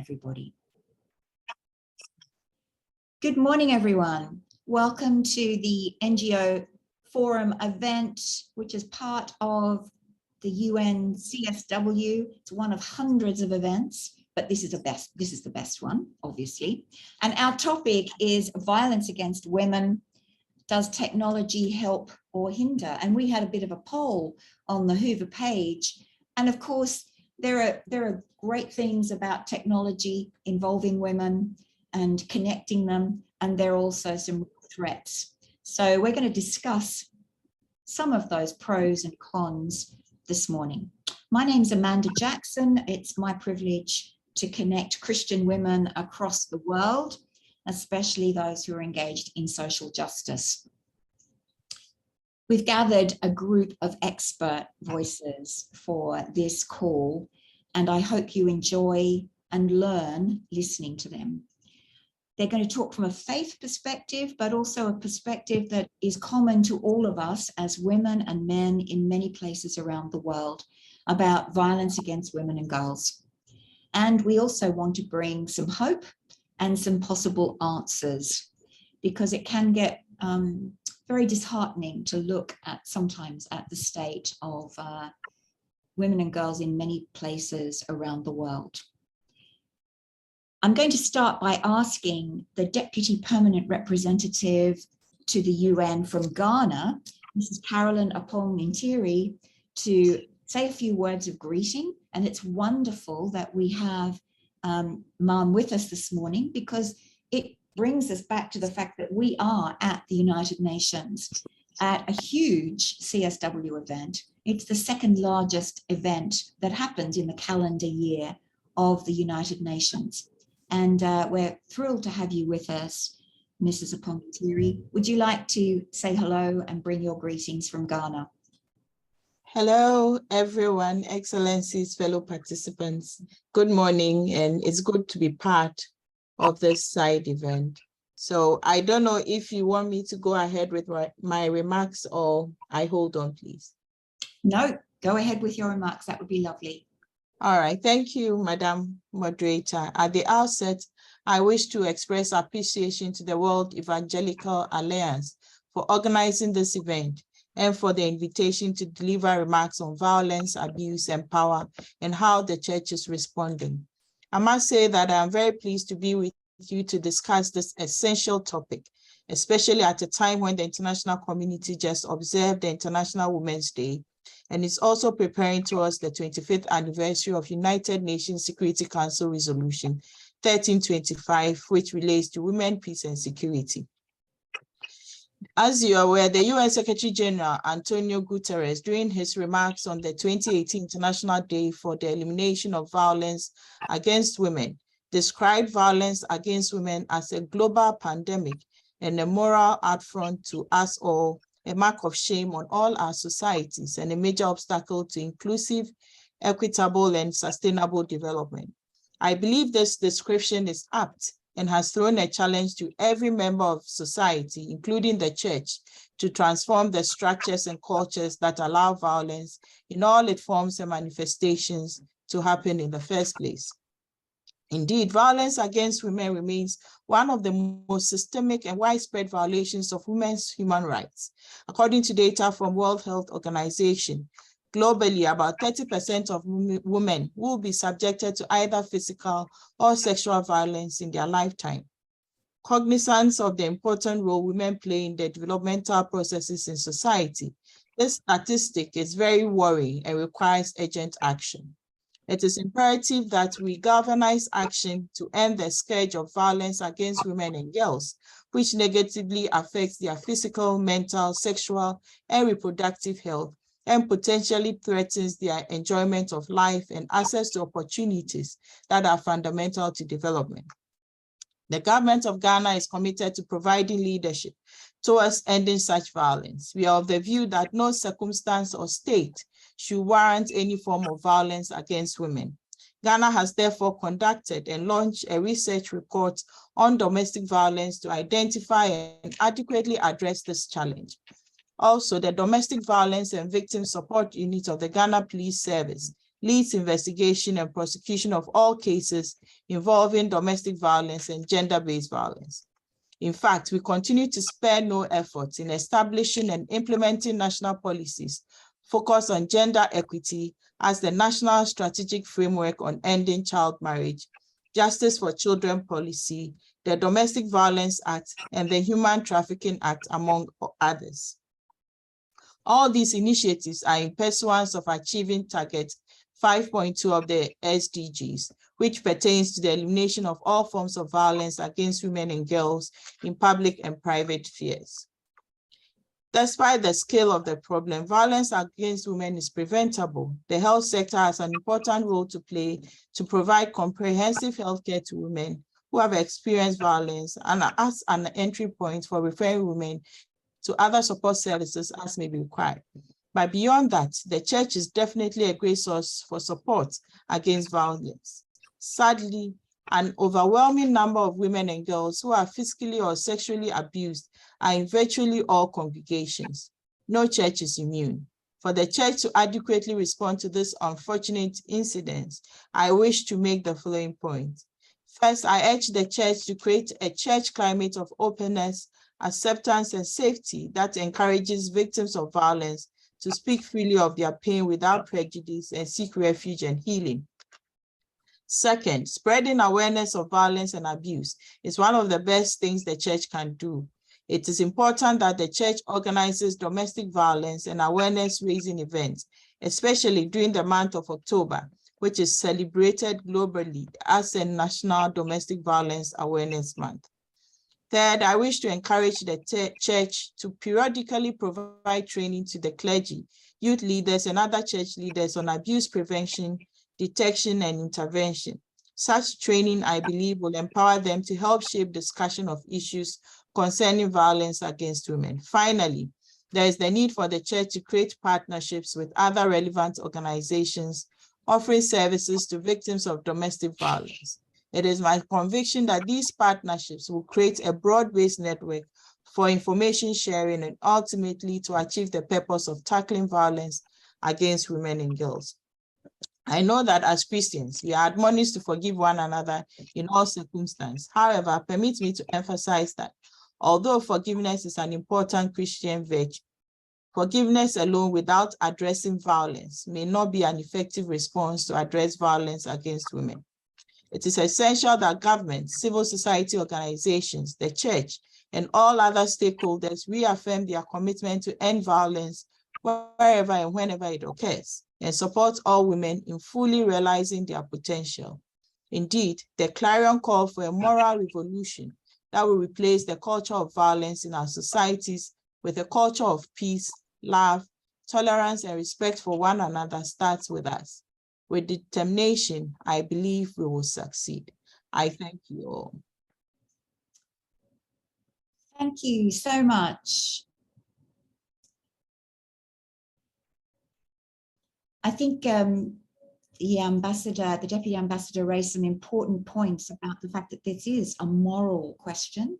everybody. Good morning, everyone. Welcome to the NGO Forum event, which is part of the UN CSW. It's one of hundreds of events, but this is the best one, obviously. And our topic is violence against women. Does technology help or hinder? And we had a bit of a poll on the Hoover page. And of course, there are great things about technology involving women and connecting them, and there are also some threats. So we're going to discuss some of those pros and cons this morning. My name's Amanda Jackson. It's my privilege to connect Christian women across the world, especially those who are engaged in social justice. We've gathered a group of expert voices for this call, and I hope you enjoy and learn listening to them. They're going to talk from a faith perspective, but also a perspective that is common to all of us as women and men in many places around the world about violence against women and girls. And we also want to bring some hope and some possible answers, because it can get very disheartening to look at sometimes at the state of women and girls in many places around the world. I'm going to start by asking the Deputy Permanent Representative to the UN from Ghana, Mrs. Carolyn Apong-Ntiri, to say a few words of greeting. And it's wonderful that we have Mom with us this morning, because it brings us back to the fact that we are at the United Nations at a huge CSW event. It's the second largest event that happens in the calendar year of the United Nations. And we're thrilled to have you with us, Mrs. Apong-Ntiri. Would you like to say hello and bring your greetings from Ghana? Hello, everyone, Excellencies, fellow participants. Good morning, and it's good to be part of this side event. So I don't know if you want me to go ahead with my remarks, or I hold on, please. No, go ahead with your remarks. That would be lovely. All right, thank you, Madam Moderator. At the outset, I wish to express appreciation to the World Evangelical Alliance for organizing this event and for the invitation to deliver remarks on violence, abuse, and power, and how the church is responding. I must say that I am very pleased to be with you to discuss this essential topic, especially at a time when the international community just observed the International Women's Day, and is also preparing towards the 25th anniversary of United Nations Security Council Resolution 1325, which relates to women, peace, and security. As you are aware, the UN Secretary General Antonio Guterres, during his remarks on the 2018 International Day for the Elimination of Violence Against Women, described violence against women as a global pandemic and a moral affront to us all, a mark of shame on all our societies, and a major obstacle to inclusive, equitable, and sustainable development. I believe this description is apt and has thrown a challenge to every member of society, including the church, to transform the structures and cultures that allow violence in all its forms and manifestations to happen in the first place. Indeed, violence against women remains one of the most systemic and widespread violations of women's human rights. According to data from World Health Organization, globally, about 30% of women will be subjected to either physical or sexual violence in their lifetime. Cognizance of the important role women play in the developmental processes in society, this statistic is very worrying and requires urgent action. It is imperative that we galvanize action to end the scourge of violence against women and girls, which negatively affects their physical, mental, sexual, and reproductive health, and potentially threatens their enjoyment of life and access to opportunities that are fundamental to development. The government of Ghana is committed to providing leadership towards ending such violence. We are of the view that no circumstance or state should warrant any form of violence against women. Ghana has therefore conducted and launched a research report on domestic violence to identify and adequately address this challenge. Also, the Domestic Violence and Victim Support Unit of the Ghana Police Service leads investigation and prosecution of all cases involving domestic violence and gender-based violence. In fact, we continue to spare no efforts in establishing and implementing national policies focused on gender equity as the National Strategic Framework on Ending Child Marriage, Justice for Children Policy, the Domestic Violence Act, and the Human Trafficking Act, among others. All these initiatives are in pursuance of achieving target 5.2 of the SDGs, which pertains to the elimination of all forms of violence against women and girls in public and private spheres. Despite the scale of the problem, violence against women is preventable. The health sector has an important role to play to provide comprehensive healthcare to women who have experienced violence and as an entry point for referring women to other support services as may be required. But beyond that, the church is definitely a great source for support against violence. Sadly, an overwhelming number of women and girls who are physically or sexually abused are in virtually all congregations. No church is immune. For the church to adequately respond to this unfortunate incident, I wish to make the following points. First, I urge the church to create a church climate of openness, acceptance, and safety that encourages victims of violence to speak freely of their pain without prejudice and seek refuge and healing. Second, spreading awareness of violence and abuse is one of the best things the church can do. It is important that the church organizes domestic violence and awareness-raising events, especially during the month of October, which is celebrated globally as a National Domestic Violence Awareness Month. Third, I wish to encourage the church to periodically provide training to the clergy, youth leaders, and other church leaders on abuse prevention, detection, and intervention. Such training, I believe, will empower them to help shape discussion of issues concerning violence against women. Finally, there is the need for the church to create partnerships with other relevant organizations offering services to victims of domestic violence. It is my conviction that these partnerships will create a broad-based network for information sharing and ultimately to achieve the purpose of tackling violence against women and girls. I know that as Christians, we are admonished to forgive one another in all circumstances. However, permit me to emphasize that although forgiveness is an important Christian virtue, forgiveness alone without addressing violence may not be an effective response to address violence against women. It is essential that governments, civil society organizations, the church, and all other stakeholders reaffirm their commitment to end violence wherever and whenever it occurs, and support all women in fully realizing their potential. Indeed, the clarion call for a moral revolution that will replace the culture of violence in our societies with a culture of peace, love, tolerance, and respect for one another starts with us. With determination, I believe we will succeed. I thank you all. Thank you so much. I think the ambassador, the deputy ambassador, raised some important points about the fact that this is a moral question.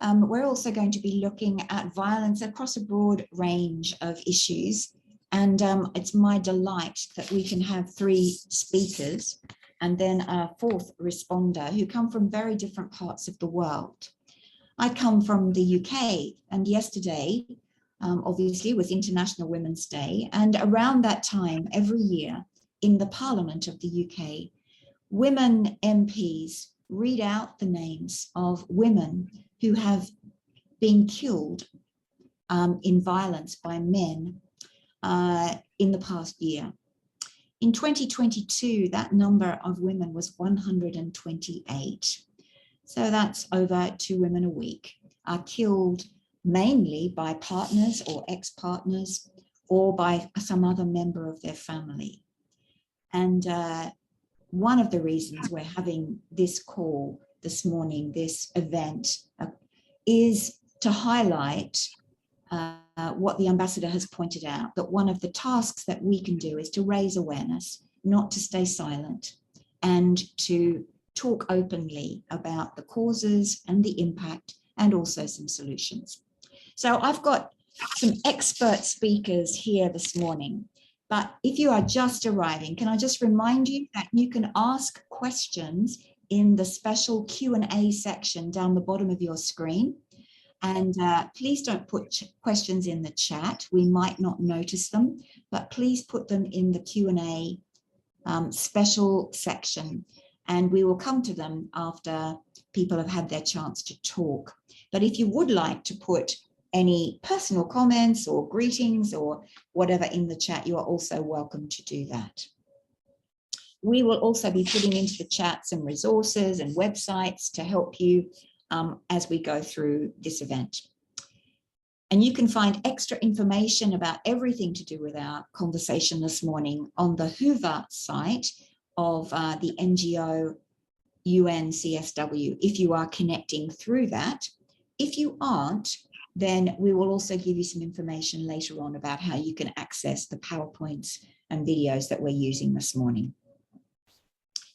We're also going to be looking at violence across a broad range of issues. And it's my delight that we can have 3 speakers and then a 4th responder who come from very different parts of the world. I come from the UK, and yesterday, obviously, was International Women's Day. And around that time, every year in the Parliament of the UK, women MPs read out the names of women who have been killed in violence by men in the past year. In 2022, that number of women was 128. So that's over 2 women a week are killed mainly by partners or ex-partners or by some other member of their family. And one of the reasons we're having this call this morning, this event, is to highlight what the ambassador has pointed out, that one of the tasks that we can do is to raise awareness, not to stay silent, and to talk openly about the causes and the impact and also some solutions. So I've got some expert speakers here this morning, But if you are just arriving, can I just remind you that you can ask questions in the special Q&A section down the bottom of your screen. And please don't put questions in the chat. We might not notice them, but please put them in the Q&A special section, and we will come to them after people have had their chance to talk. But if you would like to put any personal comments or greetings or whatever in the chat, you are also welcome to do that. We will also be putting into the chat some resources and websites to help you as we go through this event. And you can find extra information about everything to do with our conversation this morning on the Hoover site of the NGO UN CSW, if you are connecting through that. If you aren't, then we will also give you some information later on about how you can access the PowerPoints and videos that we're using this morning.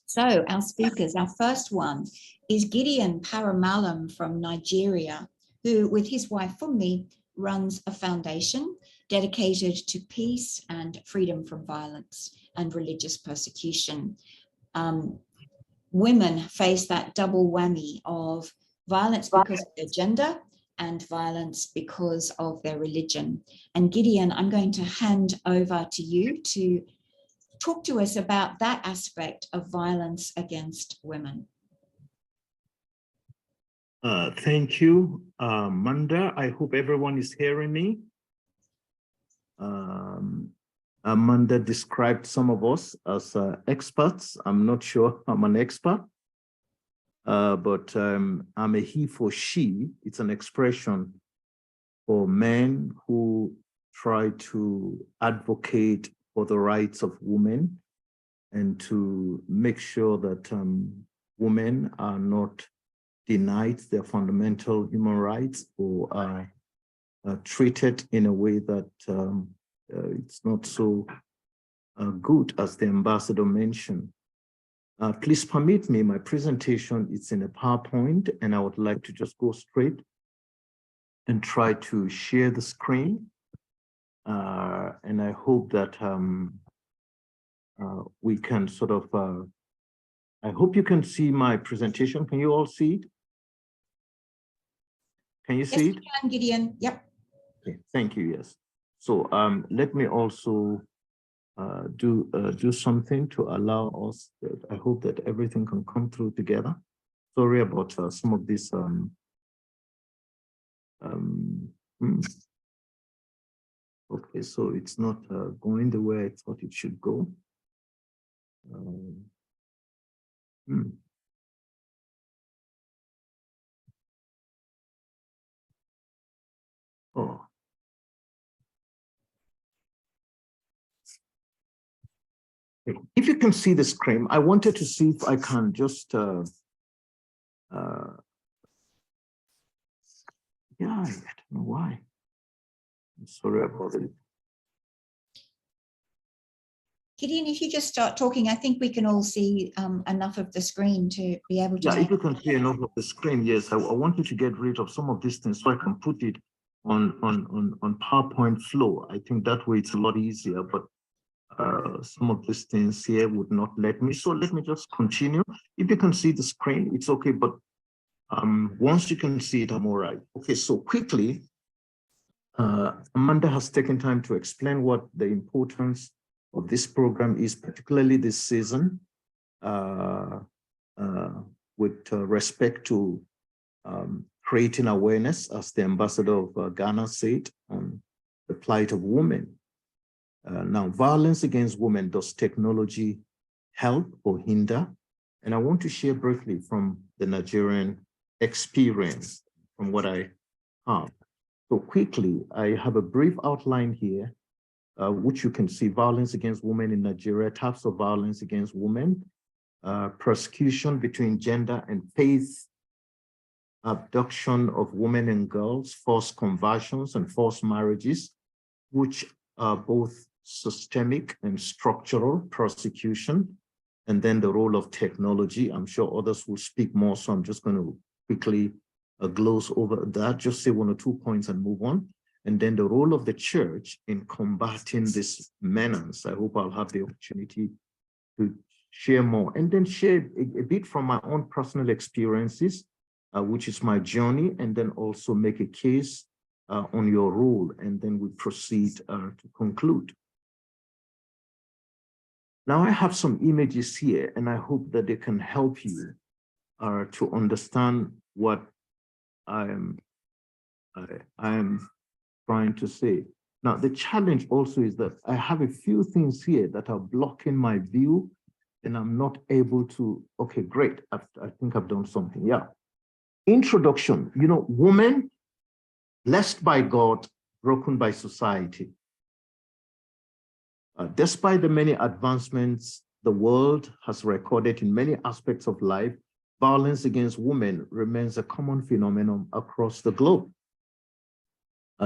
So our speakers, our first one is Gideon Paramalam from Nigeria, who with his wife Funmi runs a foundation dedicated to peace and freedom from violence and religious persecution. Women face that double whammy of violence because of their gender and violence because of their religion. And Gideon, I'm going to hand over to you to talk to us about that aspect of violence against women. Thank you, Amanda. I hope everyone is hearing me. Amanda described some of us as experts. I'm not sure I'm an expert, but I'm a he for she. It's an expression for men who try to advocate for the rights of women and to make sure that women are not denied their fundamental human rights or are treated in a way that it's not so good, as the ambassador mentioned. Please permit me, my presentation is in a PowerPoint, and I would like to just go straight and try to share the screen. And I hope that we can sort of, I hope you can see my presentation. Can you all see it? Can you see it? Yes, we can, Gideon. Yep. Okay, thank you. Yes. So let me also do something to allow us. I hope that everything can come through together. Sorry about some of this. Okay, so it's not going the way I thought it should go. Oh. If you can see the screen, I wanted to see if I can just, yeah, I don't know why. I'm sorry about it. Gideon, if you just start talking, I think we can all see enough of the screen to be able to. Yeah, if you can see enough of the screen, yes. I want you to get rid of some of these things so I can put it on PowerPoint flow. I think that way it's a lot easier, but some of these things here would not let me. So let me just continue. If you can see the screen, it's okay. But once you can see it, I'm all right. Okay, so quickly, Amanda has taken time to explain what the importance of this program is, particularly this season, with respect to creating awareness, as the ambassador of Ghana said, on the plight of women. Now, violence against women, does technology help or hinder? And I want to share briefly from the Nigerian experience, from what I have. So quickly, I have a brief outline here, which you can see: violence against women in Nigeria, types of violence against women, persecution between gender and faith, abduction of women and girls, forced conversions and forced marriages, which are both systemic and structural persecution, and then the role of technology. I'm sure others will speak more, so I'm just going to quickly gloss over that, just say one or 2 points and move on. and then the role of the church in combating this menace. I hope I'll have the opportunity to share more, and then share a bit from my own personal experiences, which is my journey, and then also make a case on your role, and then we proceed to conclude. Now I have some images here, and I hope that they can help you to understand what I am trying to say. Now, the challenge also is that I have a few things here that are blocking my view, and I'm not able to, okay, great. I think I've done something, yeah. Introduction, you know, woman, blessed by God, broken by society. Despite the many advancements the world has recorded in many aspects of life, violence against women remains a common phenomenon across the globe.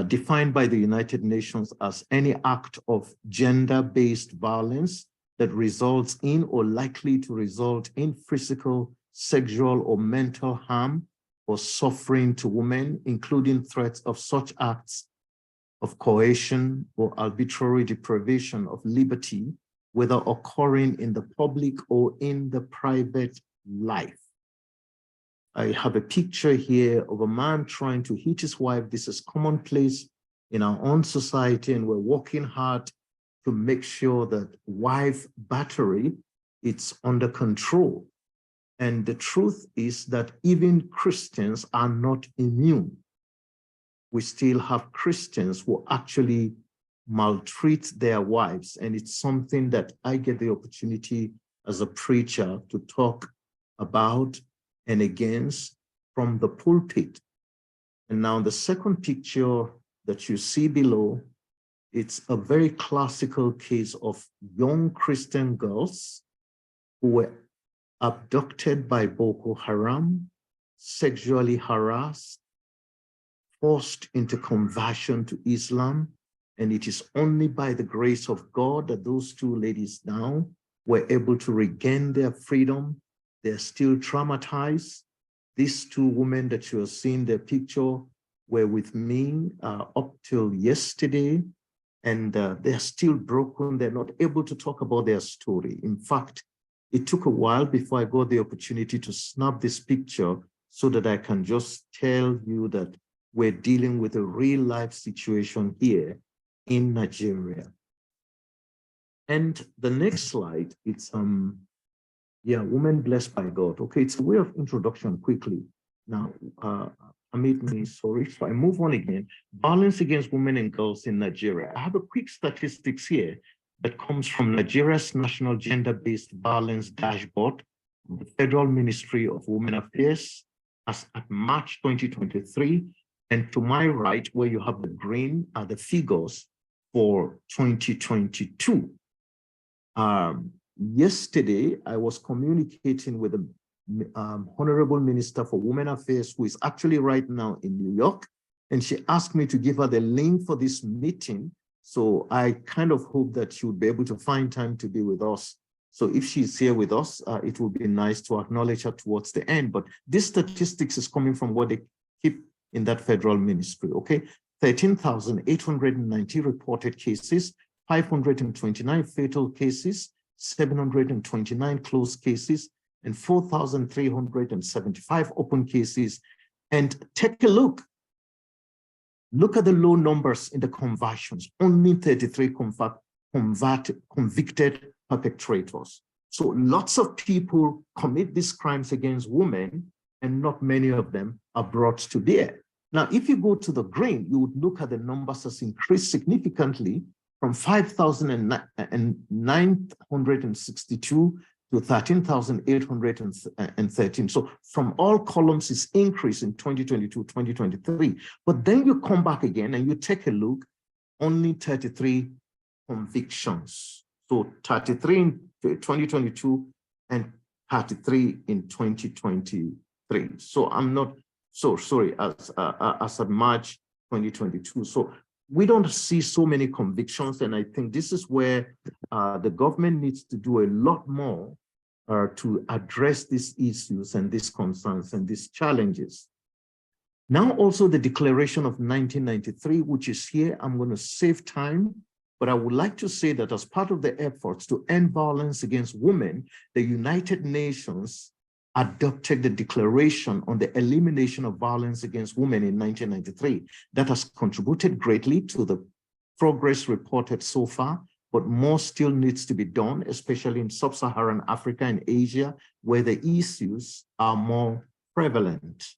Defined by the United Nations as any act of gender-based violence that results in or likely to result in physical, sexual, or mental harm or suffering to women, including threats of such acts of coercion or arbitrary deprivation of liberty, whether occurring in the public or in the private life. I have a picture here of a man trying to hit his wife. This is commonplace in our own society, and we're working hard to make sure that wife battery, it's under control. And the truth is that even Christians are not immune. We still have Christians who actually maltreat their wives. And it's something that I get the opportunity as a preacher to talk about and against from the pulpit. And now the second picture that you see below, it's a very classical case of young Christian girls who were abducted by Boko Haram, sexually harassed, forced into conversion to Islam. And it is only by the grace of God that those two ladies now were able to regain their freedom. They're still traumatized. These two women that you are seeing their picture were with me up till yesterday, and they're still broken. They're not able to talk about their story. In fact, it took a while before I got the opportunity to snap this picture so that I can just tell you that we're dealing with a real life situation here in Nigeria. And the next slide, it's women blessed by God. Okay, it's a way of introduction quickly. Now, sorry, so I move on again. Violence against women and girls in Nigeria. I have a quick statistics here that comes from Nigeria's National Gender-Based Violence Dashboard, the Federal Ministry of Women Affairs, as at March 2023. And to my right, where you have the green, are the figures for 2022. Yesterday, I was communicating with the Honorable Minister for Women Affairs, who is actually right now in New York, and she asked me to give her the link for this meeting. So I kind of hope that she would be able to find time to be with us. So if she's here with us, it would be nice to acknowledge her towards the end. But this statistics is coming from what they keep in that federal ministry, okay? 13,890 reported cases, 529 fatal cases, 729 closed cases, and 4,375 open cases. And take a look. Look at the low numbers in the conversions. Only 33 convicted perpetrators. So lots of people commit these crimes against women, and not many of them are brought to bear. Now, if you go to the green, you would look at the numbers has increased significantly from 5,962 to 13,813. So from all columns is increase in 2022, 2023. But then you come back again and you take a look, only 33 convictions. So 33 in 2022 and 33 in 2023. So I'm not so sorry, as of March 2022. So we don't see so many convictions, and I think this is where the government needs to do a lot more to address these issues and these concerns and these challenges. Now also the Declaration of 1993, which is here. I'm going to save time, but I would like to say that as part of the efforts to end violence against women, the United Nations adopted the Declaration on the Elimination of Violence Against Women in 1993. That has contributed greatly to the progress reported so far, but more still needs to be done, especially in sub-Saharan Africa and Asia, where the issues are more prevalent.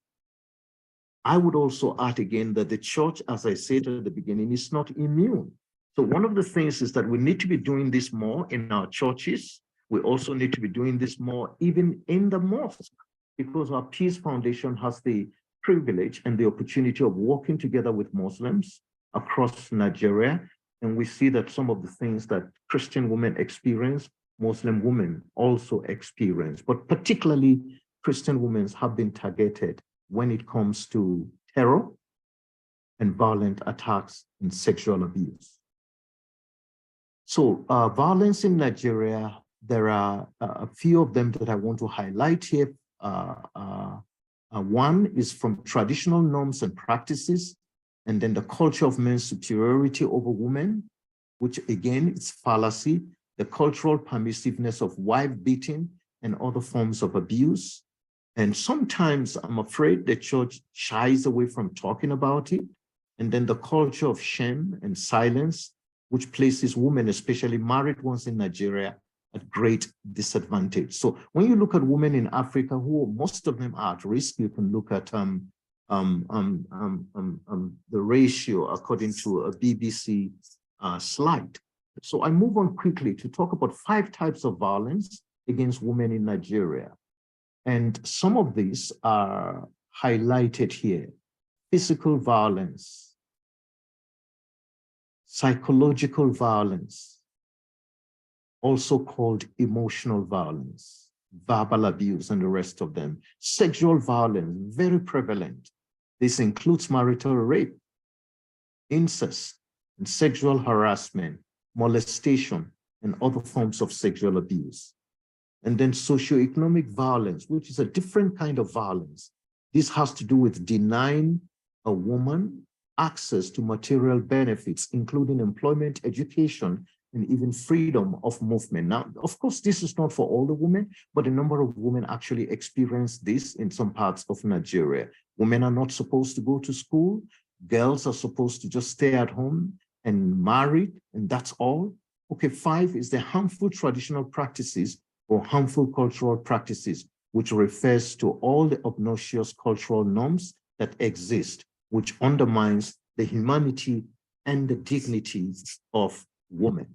I would also add again that the church, as I said at the beginning, is not immune. So one of the things is that we need to be doing this more in our churches. We also need to be doing this more even in the mosque, because our Peace Foundation has the privilege and the opportunity of working together with Muslims across Nigeria. And we see that some of the things that Christian women experience, Muslim women also experience, but particularly Christian women have been targeted when it comes to terror and violent attacks and sexual abuse. So violence in Nigeria, there are a few of them that I want to highlight here. One is from traditional norms and practices, and then the culture of men's superiority over women, which again, is fallacy, the cultural permissiveness of wife beating and other forms of abuse. And sometimes I'm afraid the church shies away from talking about it. And then the culture of shame and silence, which places women, especially married ones in Nigeria, at great disadvantage. So when you look at women in Africa, who most of them are at risk, you can look at the ratio according to a BBC slide. So I move on quickly to talk about 5 types of violence against women in Nigeria. And some of these are highlighted here: physical violence, psychological violence, also called emotional violence, verbal abuse, and the rest of them. Sexual violence, very prevalent. This includes marital rape, incest, and sexual harassment, molestation, and other forms of sexual abuse. And then socioeconomic violence, which is a different kind of violence. This has to do with denying a woman access to material benefits, including employment, education, and even freedom of movement. Now, of course, this is not for all the women, but a number of women actually experience this in some parts of Nigeria. Women are not supposed to go to school. Girls are supposed to just stay at home and marry, and that's all. Okay, 5 is the harmful traditional practices or harmful cultural practices, which refers to all the obnoxious cultural norms that exist, which undermines the humanity and the dignity of women.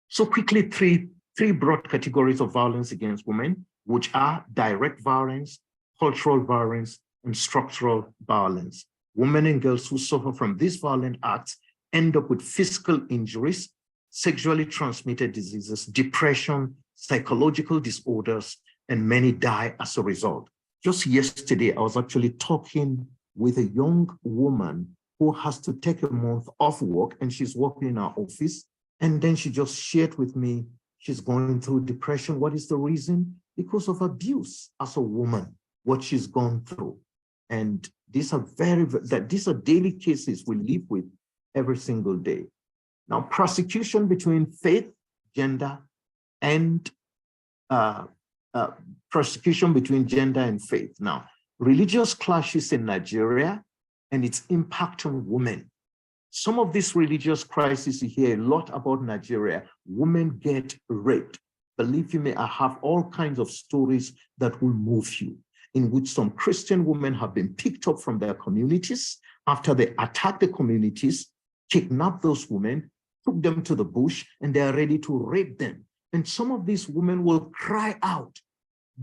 So quickly, three broad categories of violence against women, which are direct violence, cultural violence, and structural violence. Women and girls who suffer from these violent acts end up with physical injuries, sexually transmitted diseases, depression, psychological disorders, and many die as a result. Just yesterday, I was actually talking with a young woman who has to take a month off work, and she's working in our office. And then she just shared with me, she's going through depression. What is the reason? Because of abuse as a woman, what she's gone through. And these are these are daily cases we live with every single day. Now, persecution between faith, gender, and persecution between gender and faith. Now, religious clashes in Nigeria and its impact on women. Some of these religious crises, you hear a lot about Nigeria. Women get raped. Believe you me, I have all kinds of stories that will move you, in which some Christian women have been picked up from their communities after they attack the communities, kidnap those women, took them to the bush, and they are ready to rape them. And some of these women will cry out,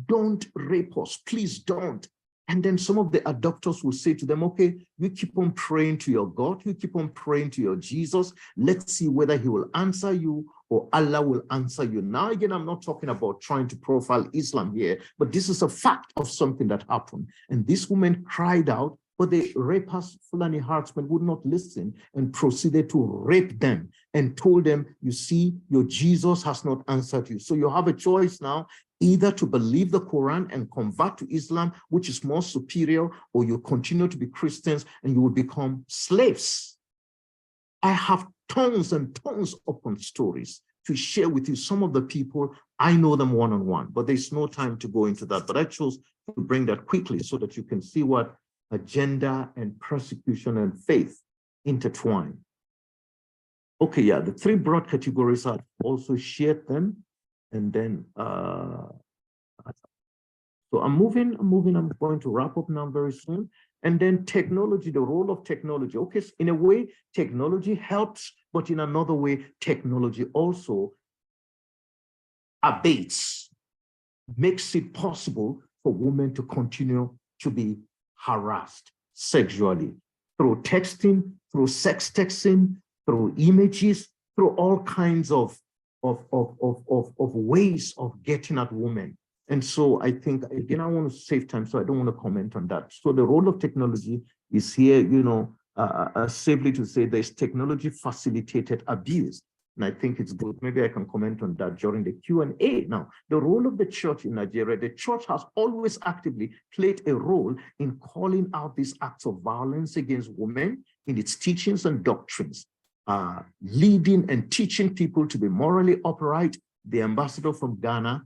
"Don't rape us, please don't." And then some of the adopters will say to them, "Okay, you keep on praying to your God, you keep on praying to your Jesus. Let's see whether he will answer you or Allah will answer you." Now, again, I'm not talking about trying to profile Islam here, but this is a fact of something that happened. And this woman cried out, but the rapers, Fulani herdsmen, would not listen and proceeded to rape them and told them, "You see, your Jesus has not answered you. So you have a choice now. either to believe the Quran and convert to Islam, which is more superior, or you continue to be Christians and you will become slaves. I have tons and tons upon stories to share with you. Some of the people, I know them one-on-one, but there's no time to go into that. But I chose to bring that quickly so that you can see what agenda and persecution and faith intertwine. Okay, yeah, the three broad categories, I've also shared them. And then, so I'm moving, I'm going to wrap up now very soon. And then technology, the role of technology. Okay, so in a way, technology helps, but in another way, technology also abates, makes it possible for women to continue to be harassed sexually through texting, through sex texting, through images, through all kinds of ways of getting at women. And so I think, again, I want to save time, so I don't want to comment on that. So the role of technology is here, you know, safely to say there's technology facilitated abuse. And I think it's good. Maybe I can comment on that during the Q&A. Now, the role of the church in Nigeria, the church has always actively played a role in calling out these acts of violence against women in its teachings and doctrines, leading and teaching people to be morally upright. The ambassador from Ghana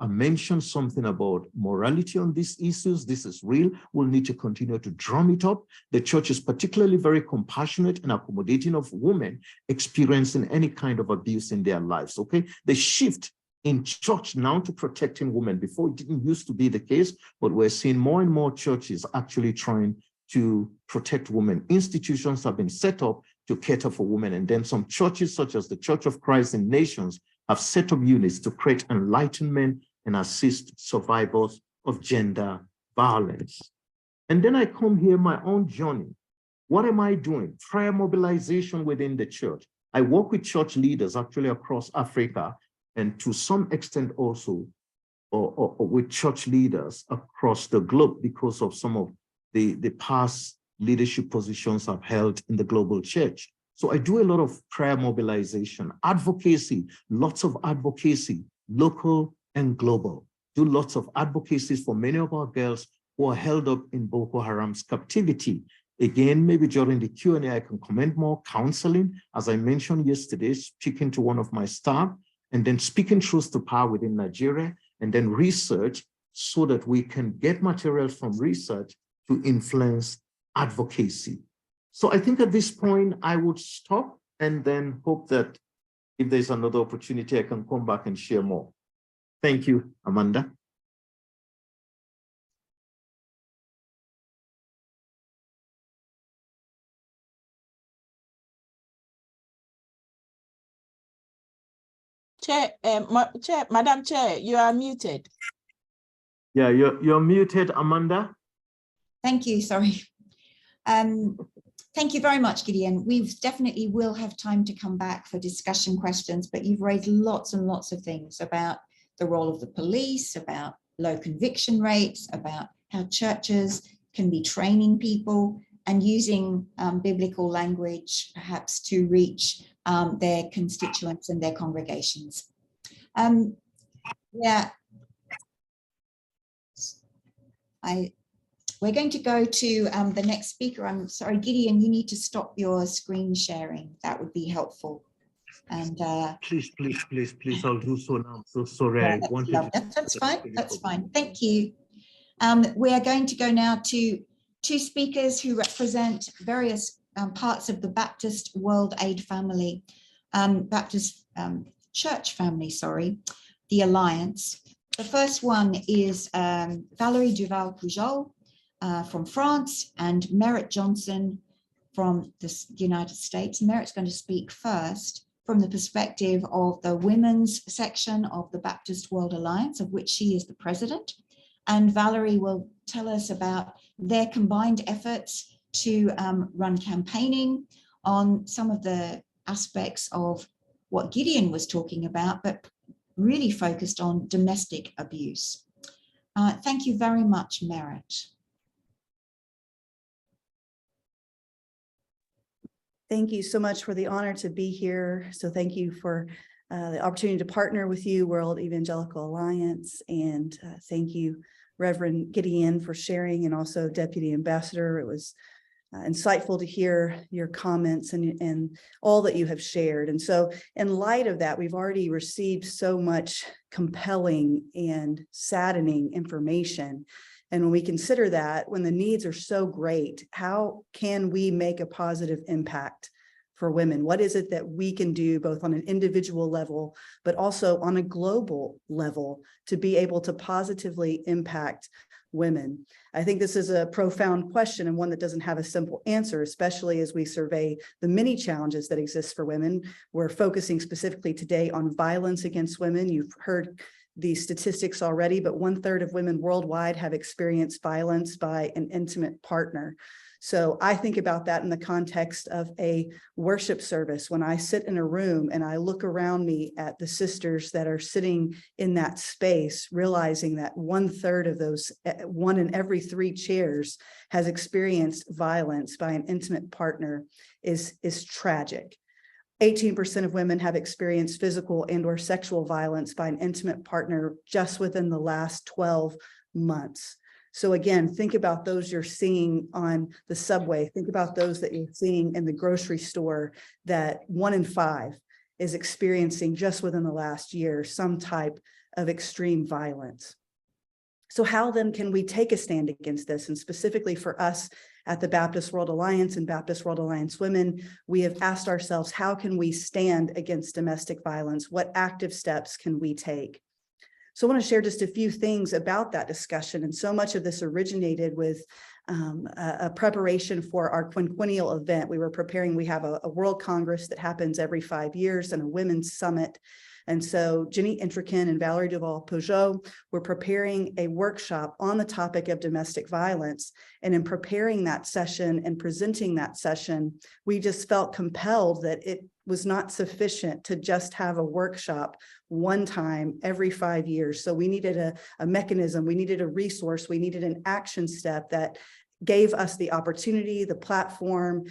mentioned something about morality on these issues. This is real. We'll need to continue to drum it up. The church is particularly very compassionate and accommodating of women experiencing any kind of abuse in their lives, okay? The shift in church now to protecting women. Before, it didn't used to be the case, but we're seeing more and more churches actually trying to protect women. Institutions have been set up to cater for women. And then some churches, such as the Church of Christ in Nations, have set up units to create enlightenment and assist survivors of gender violence. And then I come here, my own journey. What am I doing? Prayer mobilization within the church. I work with church leaders actually across Africa, and to some extent also or with church leaders across the globe because of some of the past leadership positions I've held in the global church. So I do a lot of prayer mobilization, advocacy, lots of advocacy, local and global. Do lots of advocacies for many of our girls who are held up in Boko Haram's captivity. Again, maybe during the Q&A, I can comment more. Counseling, as I mentioned yesterday, speaking to one of my staff, and then speaking truth to power within Nigeria, and then research so that we can get materials from research to influence advocacy. So I think at this point, I would stop and then hope that if there's another opportunity, I can come back and share more. Thank you, Amanda. Chair, Madam Chair, you are muted. Yeah, you're muted, Amanda. Thank you, sorry. Thank you very much, Gideon. We definitely will have time to come back for discussion questions, but you've raised lots and lots of things about the role of the police, about low conviction rates, about how churches can be training people and using biblical language perhaps to reach their constituents and their congregations. We're going to go to the next speaker. I'm sorry, Gideon, you need to stop your screen sharing. That would be helpful. And please, I'll do so now. I'm so sorry. Yeah, I wanted to. That's fine. That's fine. Thank you. We are going to go now to two speakers who represent various parts of the Baptist World Aid family, Baptist Church family, sorry, the Alliance. The first one is Valerie Duval-Pujol from France and Merritt Johnson from the United States. Merritt's going to speak first from the perspective of the women's section of the Baptist World Alliance, of which she is the president. And Valerie will tell us about their combined efforts to run campaigning on some of the aspects of what Gideon was talking about, but really focused on domestic abuse. Thank you very much, Merritt. Thank you so much for the honor to be here. So thank you for the opportunity to partner with you, World Evangelical Alliance, and thank you, Reverend Gideon, for sharing, and also Deputy Ambassador. It was insightful to hear your comments and all that you have shared. And so in light of that, we've already received so much compelling and saddening information. And when we consider that, when the needs are so great, how can we make a positive impact for women? What is it that we can do both on an individual level, but also on a global level to be able to positively impact women? I think this is a profound question, and one that doesn't have a simple answer, especially as we survey the many challenges that exist for women. We're focusing specifically today on violence against women. You've heard the statistics already, but 1/3 of women worldwide have experienced violence by an intimate partner. So I think about that in the context of a worship service. When I sit in a room and I look around me at the sisters that are sitting in that space, realizing that 1/3 of those, 1 in every 3 chairs has experienced violence by an intimate partner is tragic. 18% of women have experienced physical and/or sexual violence by an intimate partner just within the last 12 months. So again, think about those you're seeing on the subway. Think about those that you're seeing in the grocery store, that 1 in 5 is experiencing just within the last year some type of extreme violence. So how then can we take a stand against this? And specifically for us at the Baptist World Alliance and Baptist World Alliance Women, we have asked ourselves, how can we stand against domestic violence? What active steps can we take? So I want to share just a few things about that discussion. And so much of this originated with a preparation for our quinquennial event. We were preparing, we have a World Congress that happens every 5 years and a Women's Summit. And so Jenny Intrican and Valerie Duval-Peugeot were preparing a workshop on the topic of domestic violence. And in preparing that session and presenting that session, we just felt compelled that it was not sufficient to just have a workshop one time every 5 years. So we needed a mechanism, we needed a resource, we needed an action step that gave us the opportunity, the platform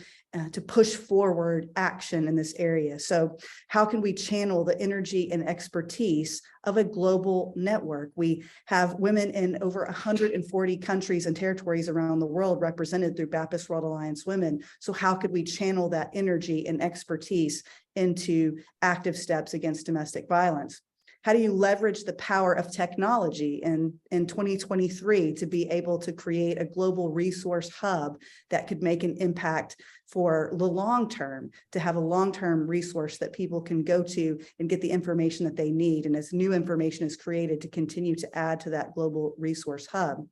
to push forward action in this area. So how can we channel the energy and expertise of a global network? We have women in over 140 countries and territories around the world represented through Baptist World Alliance Women. So how could we channel that energy and expertise into active steps against domestic violence? How do you leverage the power of technology in 2023 to be able to create a global resource hub that could make an impact for the long term, to have a long-term resource that people can go to and get the information that they need, and as new information is created, to continue to add to that global resource hub?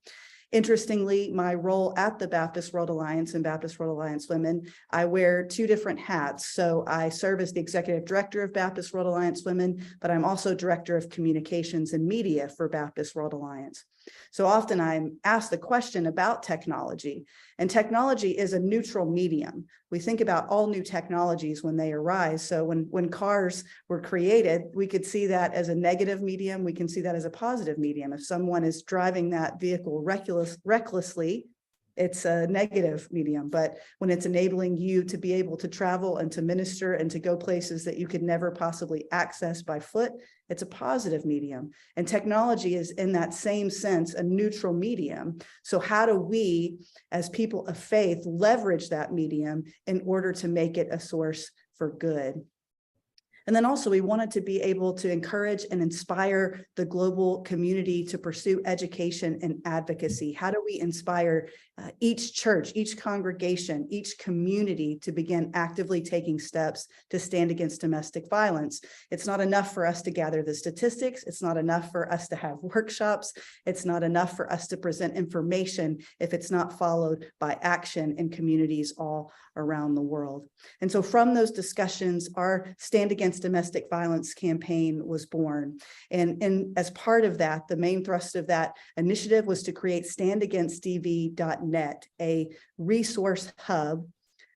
Interestingly, my role at the Baptist World Alliance and Baptist World Alliance Women, I wear 2 different hats. So I serve as the executive director of Baptist World Alliance Women, but I'm also director of communications and media for Baptist World Alliance. So often I'm asked the question about technology, and technology is a neutral medium. We think about all new technologies when they arise. So when cars were created, we could see that as a negative medium. We can see that as a positive medium. If someone is driving that vehicle recklessly, it's a negative medium. But when it's enabling you to be able to travel and to minister and to go places that you could never possibly access by foot, it's a positive medium. And technology is, in that same sense, a neutral medium. So how do we, as people of faith, leverage that medium in order to make it a source for good? And then also, we wanted to be able to encourage and inspire the global community to pursue education and advocacy. How do we inspire each church, each congregation, each community to begin actively taking steps to stand against domestic violence? It's not enough for us to gather the statistics. It's not enough for us to have workshops. It's not enough for us to present information if it's not followed by action in communities all around the world. And so from those discussions, our Stand Against Domestic Violence campaign was born. And as part of that, the main thrust of that initiative was to create standagainstdv.net, a resource hub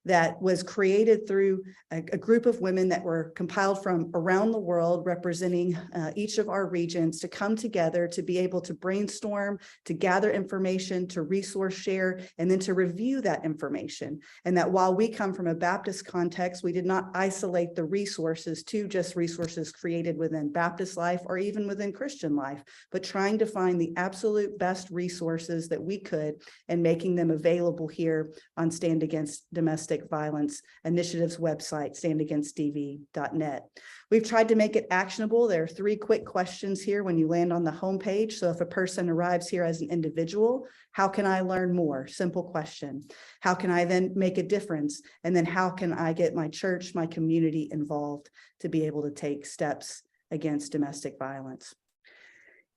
that was created through a group of women that were compiled from around the world, representing each of our regions, to come together to be able to brainstorm, to gather information, to resource share, and then to review that information. And that while we come from a Baptist context, we did not isolate the resources to just resources created within Baptist life or even within Christian life, but trying to find the absolute best resources that we could and making them available here on Stand Against Domestic Violence Initiative's website, standagainstdv.net. We've tried to make it actionable. There are 3 quick questions here when you land on the homepage. So if a person arrives here as an individual, how can I learn more? Simple question. How can I then make a difference? And then how can I get my church, my community involved to be able to take steps against domestic violence?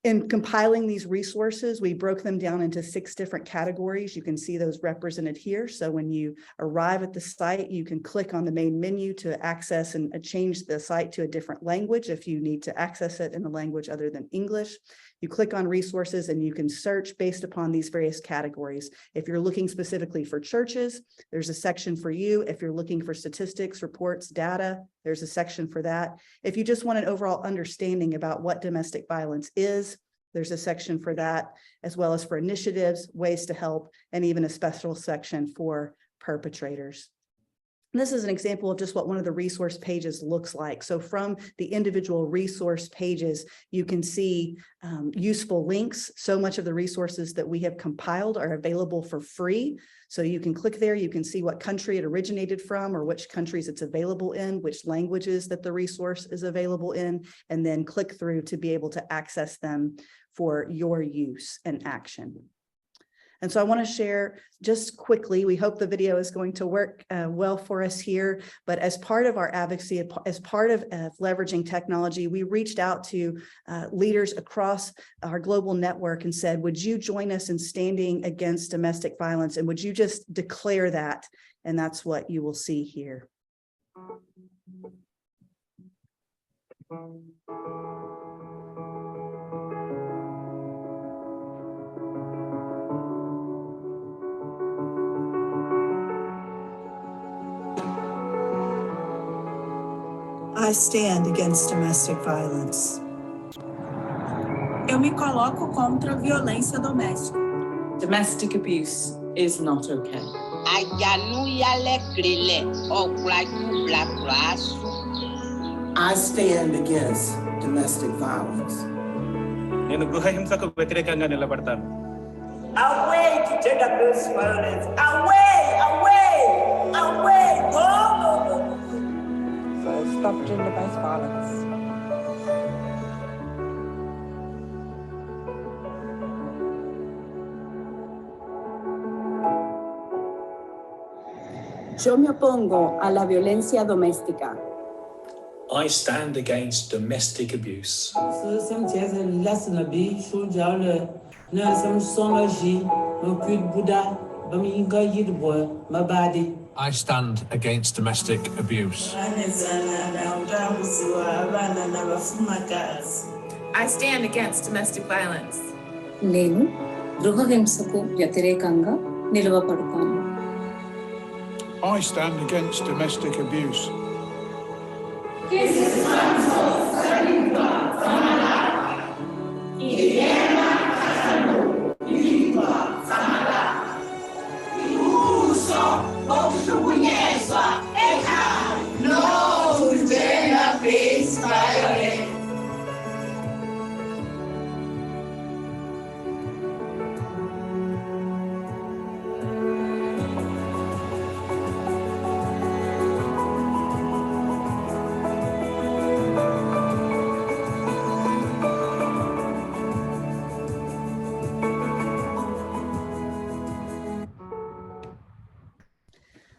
In compiling these resources, we broke them down into 6 different categories. You can see those represented here. So when you arrive at the site, you can click on the main menu to access and change the site to a different language if you need to access it in a language other than English. You click on resources and you can search based upon these various categories. If you're looking specifically for churches, there's a section for you. If you're looking for statistics, reports, data, there's a section for that. If you just want an overall understanding about what domestic violence is, there's a section for that, as well as for initiatives, ways to help, and even a special section for perpetrators. And this is an example of just what one of the resource pages looks like. So from the individual resource pages, you can see useful links. So much of the resources that we have compiled are available for free. So you can click there, you can see what country it originated from or which countries it's available in, which languages that the resource is available in, and then click through to be able to access them for your use and action. And so I want to share just quickly, we hope the video is going to work well for us here, but as part of our advocacy, as part of leveraging technology, we reached out to leaders across our global network and said, would you join us in standing against domestic violence? And would you just declare that? And that's what you will see here. I stand against domestic violence. Eu me coloco contra a violência doméstica. Domestic abuse is not okay. I stand against domestic violence. నేను గృహ హింసకు వ్యతిరేకంగా నిలబడతాను. Away to gender based violence. Away, away, away. Go. So stop gender based violence. Yo me opongo a la violencia doméstica. I stand against domestic abuse. I stand against domestic abuse. I stand against domestic violence. నేను గృహ హింసకు వ్యతిరేకంగా నిలవబడతాను. I stand against domestic abuse.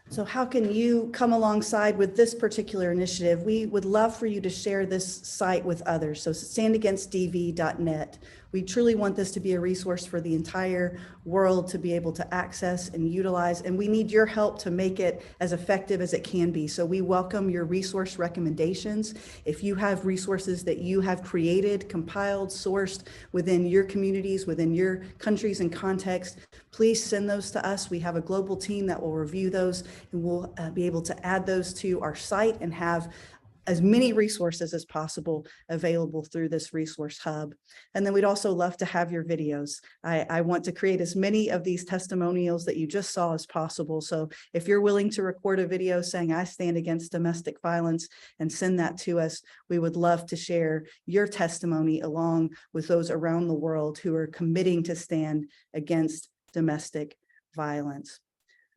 So how can you come alongside with this particular initiative? We would love for you to share this site with others. So standagainstdv.net. We truly want this to be a resource for the entire world to be able to access and utilize, and we need your help to make it as effective as it can be. So we welcome your resource recommendations. If you have resources that you have created, compiled, sourced within your communities, within your countries and context, please send those to us. We have a global team that will review those, and we'll be able to add those to our site and have as many resources as possible available through this resource hub. And then we'd also love to have your videos. I want to create as many of these testimonials that you just saw as possible. So if you're willing to record a video saying, I stand against domestic violence, and send that to us, we would love to share your testimony along with those around the world who are committing to stand against domestic violence.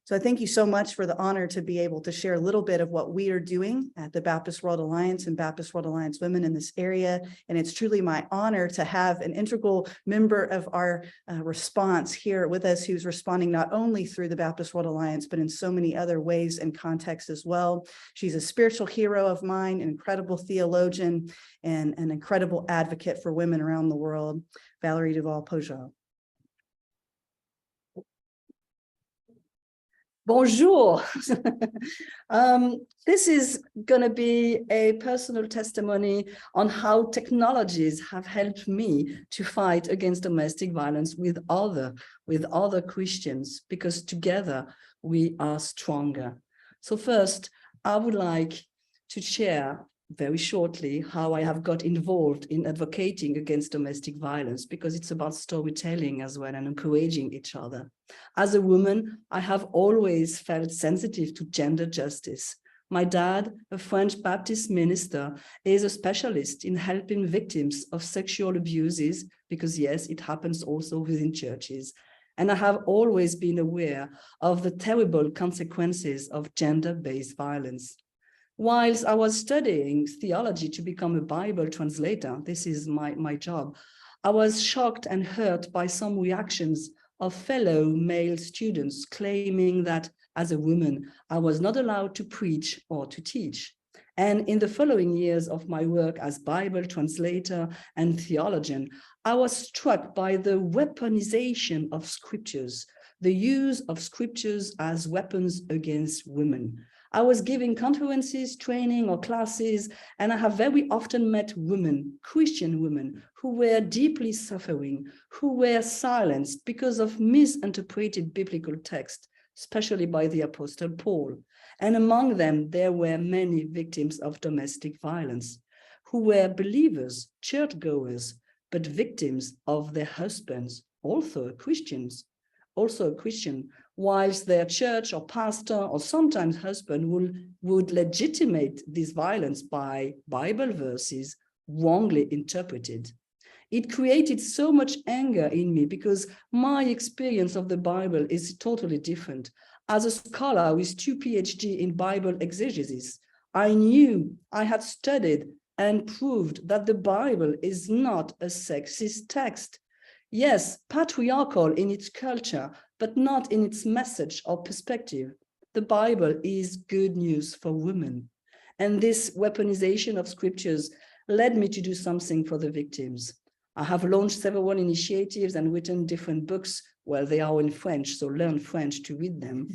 So I thank you so much for the honor to be able to share a little bit of what we are doing at the Baptist World Alliance and Baptist World Alliance Women in this area. And it's truly my honor to have an integral member of our response here with us, who's responding not only through the Baptist World Alliance, but in so many other ways and contexts as well. She's a spiritual hero of mine, an incredible theologian, and an incredible advocate for women around the world, Valerie Duval-Pojot. Bonjour. This is going to be a personal testimony on how technologies have helped me to fight against domestic violence with other Christians, because together we are stronger. So first, I would like to share very shortly how I have got involved in advocating against domestic violence, because it's about storytelling as well and encouraging each other. As a woman, I have always felt sensitive to gender justice. My dad, a French Baptist minister, is a specialist in helping victims of sexual abuses, because yes, it happens also within churches. And I have always been aware of the terrible consequences of gender-based violence. Whilst I was studying theology to become a Bible translator, this is my job, I was shocked and hurt by some reactions of fellow male students claiming that as a woman, I was not allowed to preach or to teach. And in the following years of my work as Bible translator and theologian, I was struck by the weaponization of scriptures, the use of scriptures as weapons against women. I was giving conferences, training, or classes, and I have very often met women, Christian women, who were deeply suffering, who were silenced because of misinterpreted biblical text, especially by the Apostle Paul. And among them, there were many victims of domestic violence, who were believers, churchgoers, but victims of their husbands, also a Christian, whilst their church or pastor or sometimes husband would legitimate this violence by Bible verses wrongly interpreted. It created so much anger in me because my experience of the Bible is totally different. As a scholar with 2 PhD in Bible exegesis, I knew, I had studied and proved that the Bible is not a sexist text. Yes, patriarchal in its culture, but not in its message or perspective. The Bible is good news for women. And this weaponization of scriptures led me to do something for the victims. I have launched several initiatives and written different books. Well, they are in French, so learn French to read them.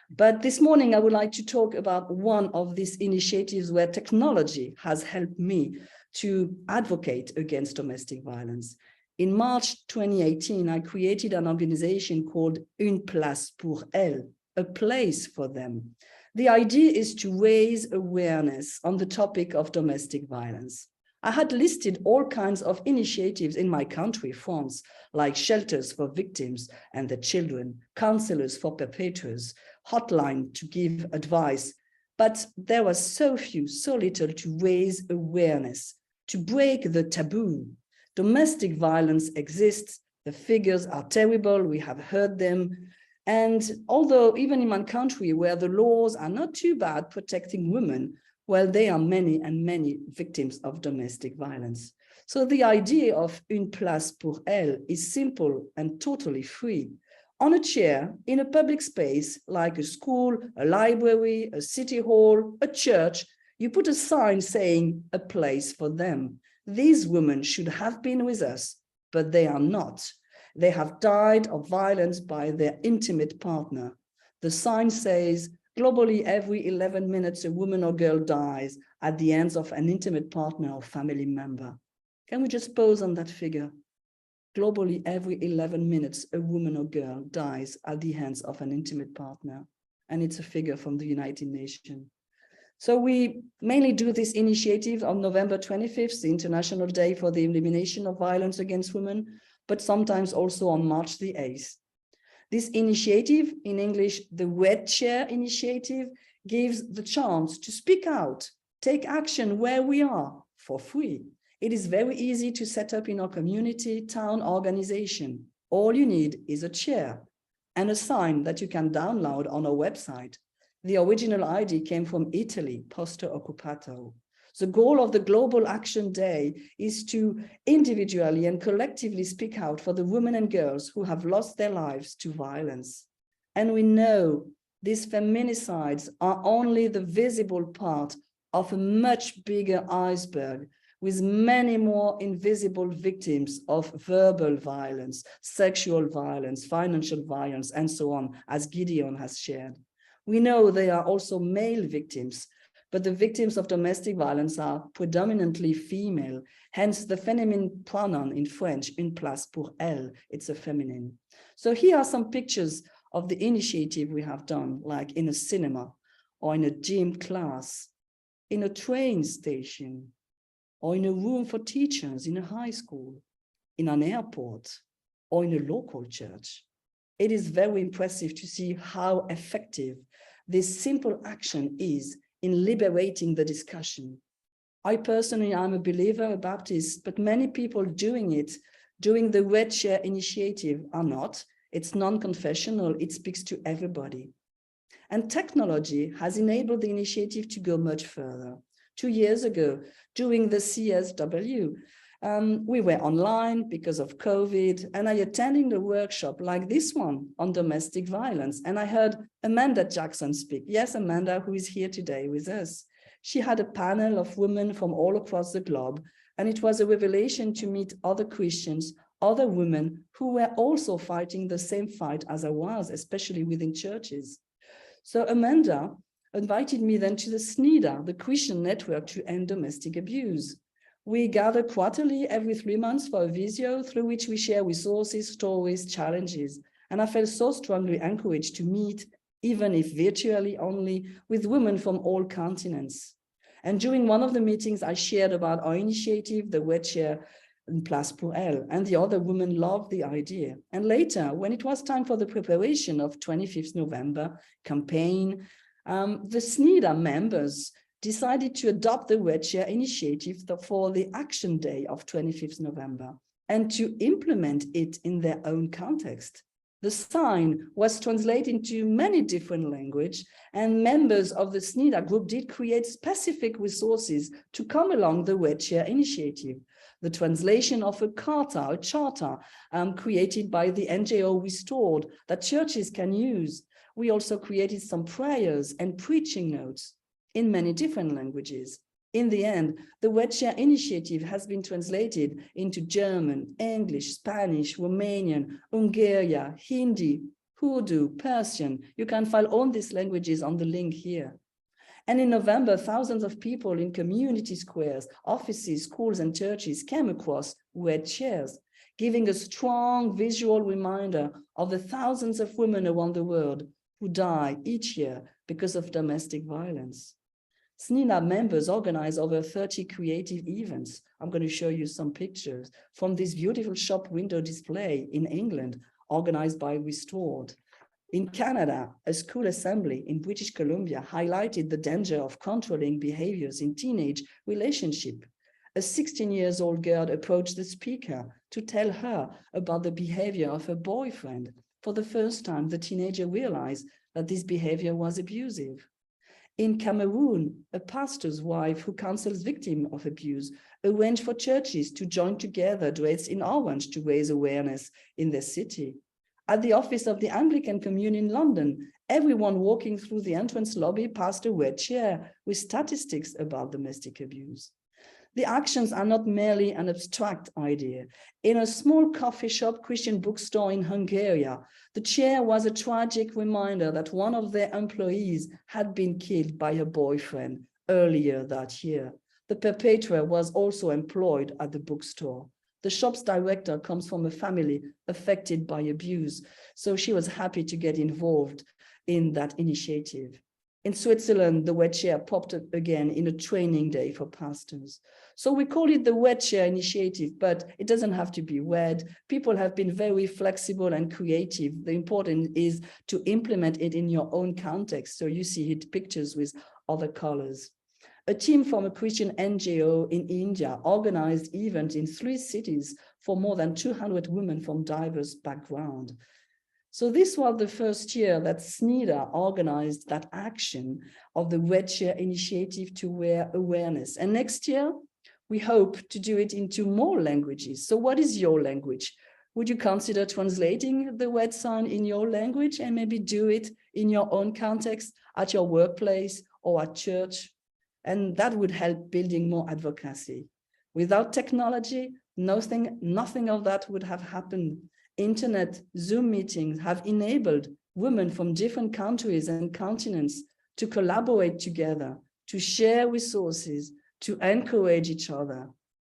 But this morning, I would like to talk about one of these initiatives where technology has helped me to advocate against domestic violence. In March 2018, I created an organization called Une place pour elles, a place for them. The idea is to raise awareness on the topic of domestic violence. I had listed all kinds of initiatives in my country, France, like shelters for victims and their children, counselors for perpetrators, hotline to give advice, but there was so little to raise awareness, to break the taboo. Domestic violence exists, the figures are terrible, we have heard them. And although even in my country where the laws are not too bad protecting women, well, there are many and many victims of domestic violence. So the idea of Une place pour elles is simple and totally free. On a chair in a public space like a school, a library, a city hall, a church, you put a sign saying a place for them. These women should have been with us but they are not. They have died of violence by their intimate partner. The sign says, globally, every 11 minutes, a woman or girl dies at the hands of an intimate partner or family member. Can we just pause on that figure? Globally, every 11 minutes, a woman or girl dies at the hands of an intimate partner. And it's a figure from the United Nations. So we mainly do this initiative on November 25th, the International Day for the Elimination of Violence Against Women, but sometimes also on March the 8th. This initiative, in English, the Red Chair Initiative, gives the chance to speak out, take action where we are for free. It is very easy to set up in our community, town, organization. All you need is a chair and a sign that you can download on our website. The original ID came from Italy, Posto Occupato. The goal of the Global Action Day is to individually and collectively speak out for the women and girls who have lost their lives to violence. And we know these feminicides are only the visible part of a much bigger iceberg with many more invisible victims of verbal violence, sexual violence, financial violence, and so on, as Gideon has shared. We know there are also male victims, but the victims of domestic violence are predominantly female, hence the feminine pronoun in French, une place pour elle, it's a feminine. So here are some pictures of the initiative we have done, like in a cinema, or in a gym class, in a train station, or in a room for teachers in a high school, in an airport, or in a local church. It is very impressive to see how effective this simple action is in liberating the discussion. I personally am a believer, a Baptist, but many people doing it, doing the Red Chair Initiative are not. It's non-confessional, it speaks to everybody. And technology has enabled the initiative to go much further. 2 years ago, during the CSW, we were online because of COVID, and I attended a workshop like this one on domestic violence, and I heard Amanda Jackson speak. Yes, Amanda, who is here today with us. She had a panel of women from all across the globe, and it was a revelation to meet other Christians, other women who were also fighting the same fight as I was, especially within churches. So Amanda invited me then to the SNIDA, the Christian Network to End Domestic Abuse. We gather quarterly every 3 months for a visio through which we share resources, stories, challenges. And I felt so strongly encouraged to meet, even if virtually only, with women from all continents. And during one of the meetings, I shared about our initiative, the Red Chair in Place pour Elle, and the other women loved the idea. And later, when it was time for the preparation of 25th November campaign, the SNIDA members decided to adopt the Red Chair Initiative for the Action Day of 25th November and to implement it in their own context. The sign was translated into many different languages, and members of the SNIDA group did create specific resources to come along the Red Chair Initiative. The translation of a charter created by the NGO Restored that churches can use. We also created some prayers and preaching notes in many different languages. In the end, the Red Chair Initiative has been translated into German, English, Spanish, Romanian, Hungarian, Hindi, Urdu, Persian. You can find all these languages on the link here. And in November, thousands of people in community squares, offices, schools, and churches came across Red Chairs, giving a strong visual reminder of the thousands of women around the world who die each year because of domestic violence. SNIDA members organize over 30 creative events. I'm going to show you some pictures from this beautiful shop window display in England, organized by Restored. In Canada, a school assembly in British Columbia highlighted the danger of controlling behaviors in teenage relationship. A 16-year-old girl approached the speaker to tell her about the behavior of her boyfriend. For the first time, the teenager realized that this behavior was abusive. In Cameroon, a pastor's wife who counsels victims of abuse arranged for churches to join together dressed in orange to raise awareness in their city. At the office of the Anglican Communion in London, everyone walking through the entrance lobby passed a red chair with statistics about domestic abuse. The actions are not merely an abstract idea. In a small coffee shop, Christian bookstore in Hungary, the chair was a tragic reminder that one of their employees had been killed by her boyfriend earlier that year. The perpetrator was also employed at the bookstore. The shop's director comes from a family affected by abuse, so she was happy to get involved in that initiative. In Switzerland, the wet chair popped up again in a training day for pastors. So we call it the wet chair initiative, but it doesn't have to be wet. People have been very flexible and creative. The important is to implement it in your own context. So you see it pictures with other colors. A team from a Christian NGO in India organized events in 3 cities for more than 200 women from diverse backgrounds. So this was the first year that SNIDA organized that action of the Wet Chair initiative to wear awareness. And next year, we hope to do it into more languages. So what is your language? Would you consider translating the wet sign in your language and maybe do it in your own context at your workplace or at church? And that would help building more advocacy. Without technology, nothing of that would have happened. Internet, Zoom meetings have enabled women from different countries and continents to collaborate together, to share resources, to encourage each other.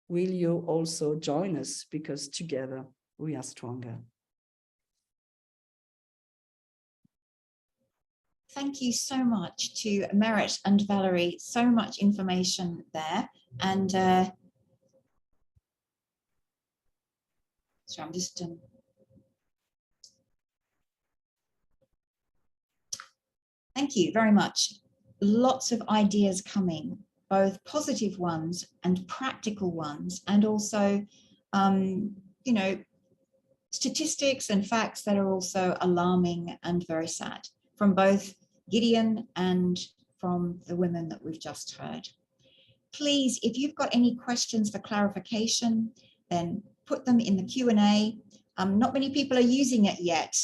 Will you also join us? Because together we are stronger. Thank you so much to Merit and Valerie. So much information there. And so I'm just thank you very much. Lots of ideas coming, both positive ones and practical ones, and also, you know, statistics and facts that are also alarming and very sad from both Gideon and from the women that we've just heard. Please, if you've got any questions for clarification, then put them in the Q&A. Not many people are using it yet.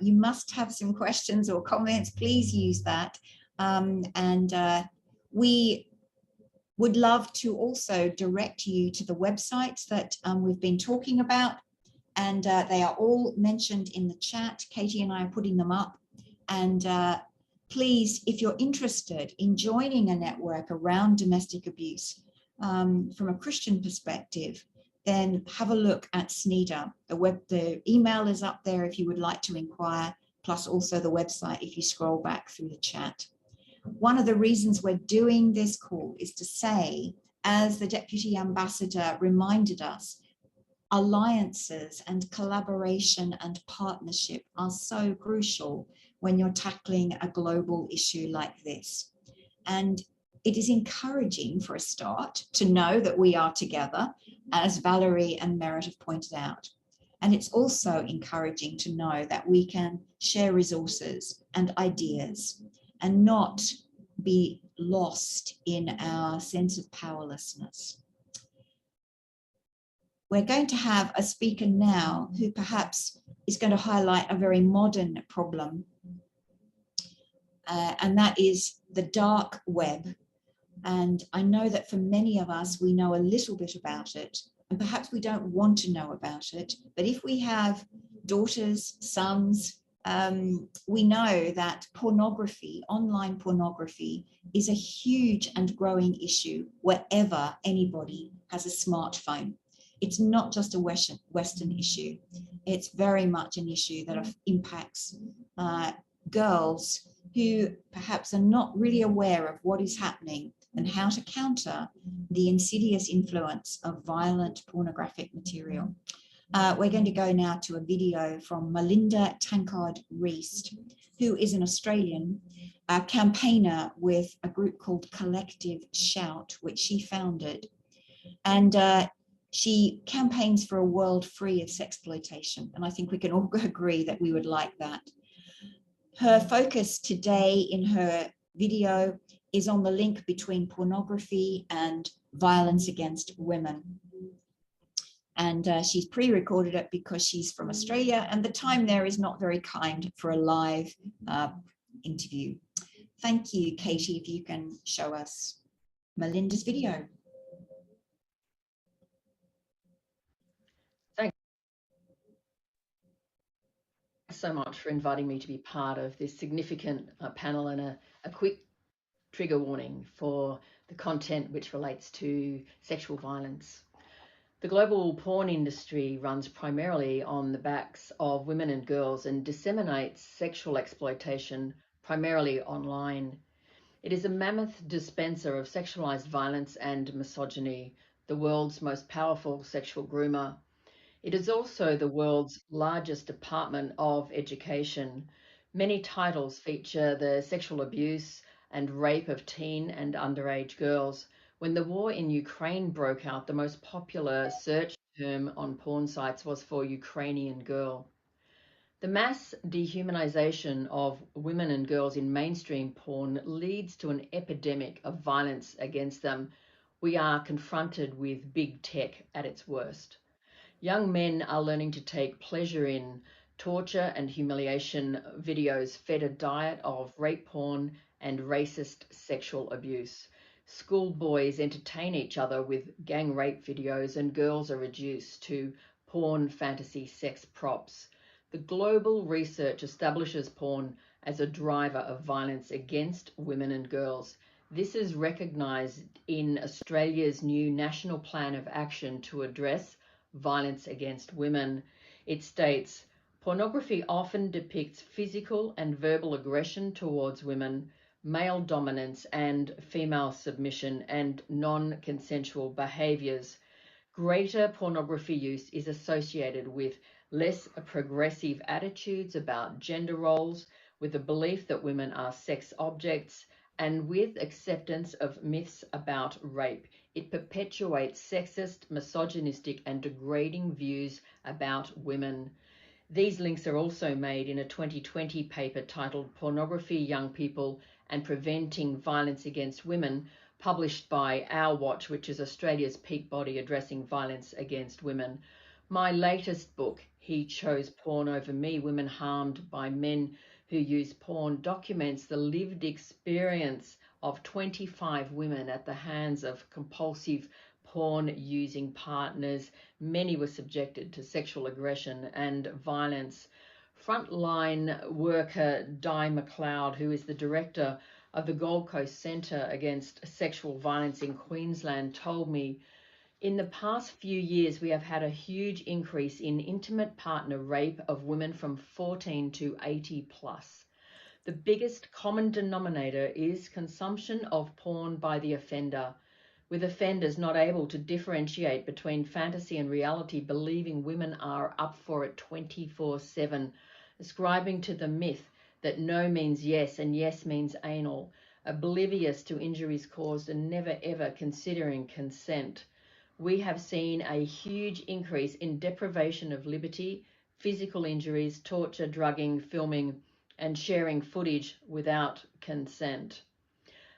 You must have some questions or comments. Please use that. We would love to also direct you to the websites that we've been talking about. And they are all mentioned in the chat. Katie and I are putting them up. And please, if you're interested in joining a network around domestic abuse from a Christian perspective, then have a look at SNIDA. The email is up there if you would like to inquire, plus also the website if you scroll back through the chat. One of the reasons we're doing this call is to say, as the Deputy Ambassador reminded us, alliances and collaboration and partnership are so crucial when you're tackling a global issue like this. And it is encouraging for a start to know that we are together, as Valerie and Merit have pointed out. And it's also encouraging to know that we can share resources and ideas and not be lost in our sense of powerlessness. We're going to have a speaker now who perhaps is going to highlight a very modern problem, and that is the dark web. And I know that for many of us, we know a little bit about it, and perhaps we don't want to know about it. But if we have daughters, sons, we know that pornography, online pornography, is a huge and growing issue wherever anybody has a smartphone. It's not just a Western issue. It's very much an issue that impacts girls who perhaps are not really aware of what is happening and how to counter the insidious influence of violent pornographic material. We're going to go now to a video from Melinda Tankard-Reist, who is an Australian campaigner with a group called Collective Shout, which she founded. And she campaigns for a world free of sexploitation. And I think we can all agree that we would like that. Her focus today in her video is on the link between pornography and violence against women. And she's pre-recorded it because she's from Australia and the time there is not very kind for a live interview. Thank you, Katie, if you can show us Melinda's video. so much for inviting me to be part of this significant panel, and a quick trigger warning for the content which relates to sexual violence. The global porn industry runs primarily on the backs of women and girls and disseminates sexual exploitation primarily online. It is a mammoth dispenser of sexualized violence and misogyny, the world's most powerful sexual groomer. It is also the world's largest department of education. Many titles feature the sexual abuse and rape of teen and underage girls. When the war in Ukraine broke out, the most popular search term on porn sites was for Ukrainian girl. The mass dehumanization of women and girls in mainstream porn leads to an epidemic of violence against them. We are confronted with big tech at its worst. Young men are learning to take pleasure in torture and humiliation videos fed a diet of rape porn and racist sexual abuse. Schoolboys entertain each other with gang rape videos, and girls are reduced to porn fantasy sex props. The global research establishes porn as a driver of violence against women and girls. This is recognised in Australia's new National Plan of Action to address violence against women. It states, pornography often depicts physical and verbal aggression towards women, male dominance and female submission, and non-consensual behaviours. Greater pornography use is associated with less progressive attitudes about gender roles, with the belief that women are sex objects, and with acceptance of myths about rape. It perpetuates sexist, misogynistic, and degrading views about women. These links are also made in a 2020 paper titled Pornography, Young People and Preventing Violence Against Women, published by Our Watch, which is Australia's peak body addressing violence against women. My latest book, He Chose Porn Over Me, Women Harmed by Men Who Use Porn, documents the lived experience of 25 women at the hands of compulsive porn-using partners. Many were subjected to sexual aggression and violence. Frontline worker Di McLeod, who is the director of the Gold Coast Centre Against Sexual Violence in Queensland, told me, in the past few years, we have had a huge increase in intimate partner rape of women from 14 to 80 plus. The biggest common denominator is consumption of porn by the offender, with offenders not able to differentiate between fantasy and reality, believing women are up for it 24/7, ascribing to the myth that no means yes and yes means anal, oblivious to injuries caused and never ever considering consent. We have seen a huge increase in deprivation of liberty, physical injuries, torture, drugging, filming, and sharing footage without consent.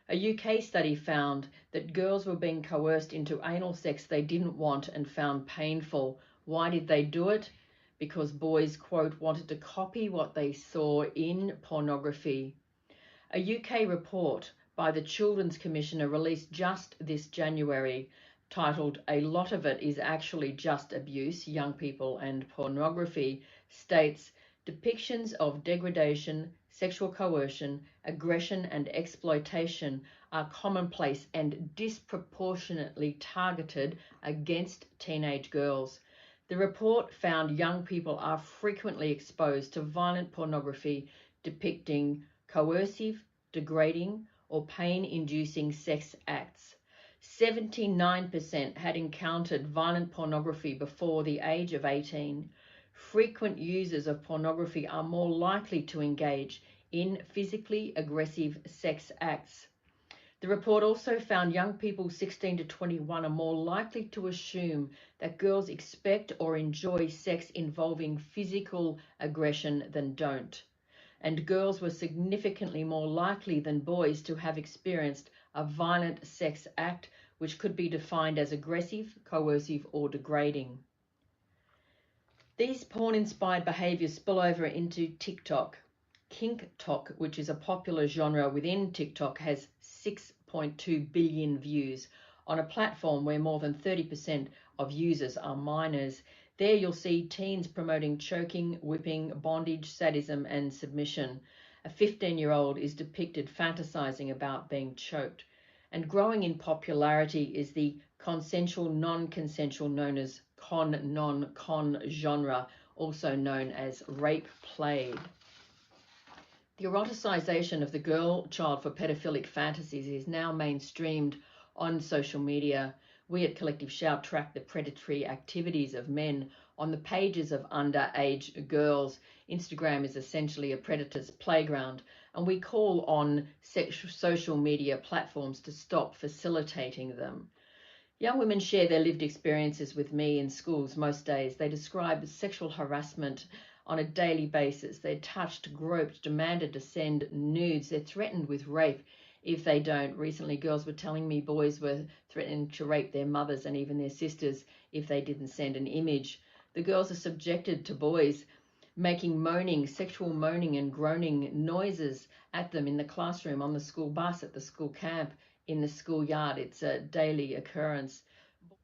A UK study found that girls were being coerced into anal sex they didn't want and found painful. Why did they do it? Because boys, quote, wanted to copy what they saw in pornography. A UK report by the Children's Commissioner released just this January, titled A Lot of It Is Actually Just Abuse, Young People and Pornography, states depictions of degradation, sexual coercion, aggression and exploitation are commonplace and disproportionately targeted against teenage girls. The report found young people are frequently exposed to violent pornography depicting coercive, degrading, or pain-inducing sex acts. 79% had encountered violent pornography before the age of 18. Frequent users of pornography are more likely to engage in physically aggressive sex acts. The report also found young people 16 to 21 are more likely to assume that girls expect or enjoy sex involving physical aggression than don't. And girls were significantly more likely than boys to have experienced a violent sex act, which could be defined as aggressive, coercive, or degrading. These porn-inspired behaviours spill over into TikTok. KinkTok, which is a popular genre within TikTok, has 6.2 billion views on a platform where more than 30% of users are minors. There you'll see teens promoting choking, whipping, bondage, sadism, and submission. A 15-year-old is depicted fantasizing about being choked. And growing in popularity is the consensual, non-consensual, known as con-non-con genre, also known as rape play. The eroticization of the girl child for pedophilic fantasies is now mainstreamed on social media. We at Collective Shout track the predatory activities of men on the pages of underage girls. Instagram is essentially a predator's playground, and we call on social media platforms to stop facilitating them. Young women share their lived experiences with me in schools most days. They describe sexual harassment on a daily basis. They're touched, groped, demanded to send nudes. They're threatened with rape if they don't. Recently, girls were telling me boys were threatening to rape their mothers and even their sisters if they didn't send an image. The girls are subjected to boys making sexual moaning and groaning noises at them in the classroom, on the school bus, at the school camp, in the schoolyard. It's a daily occurrence.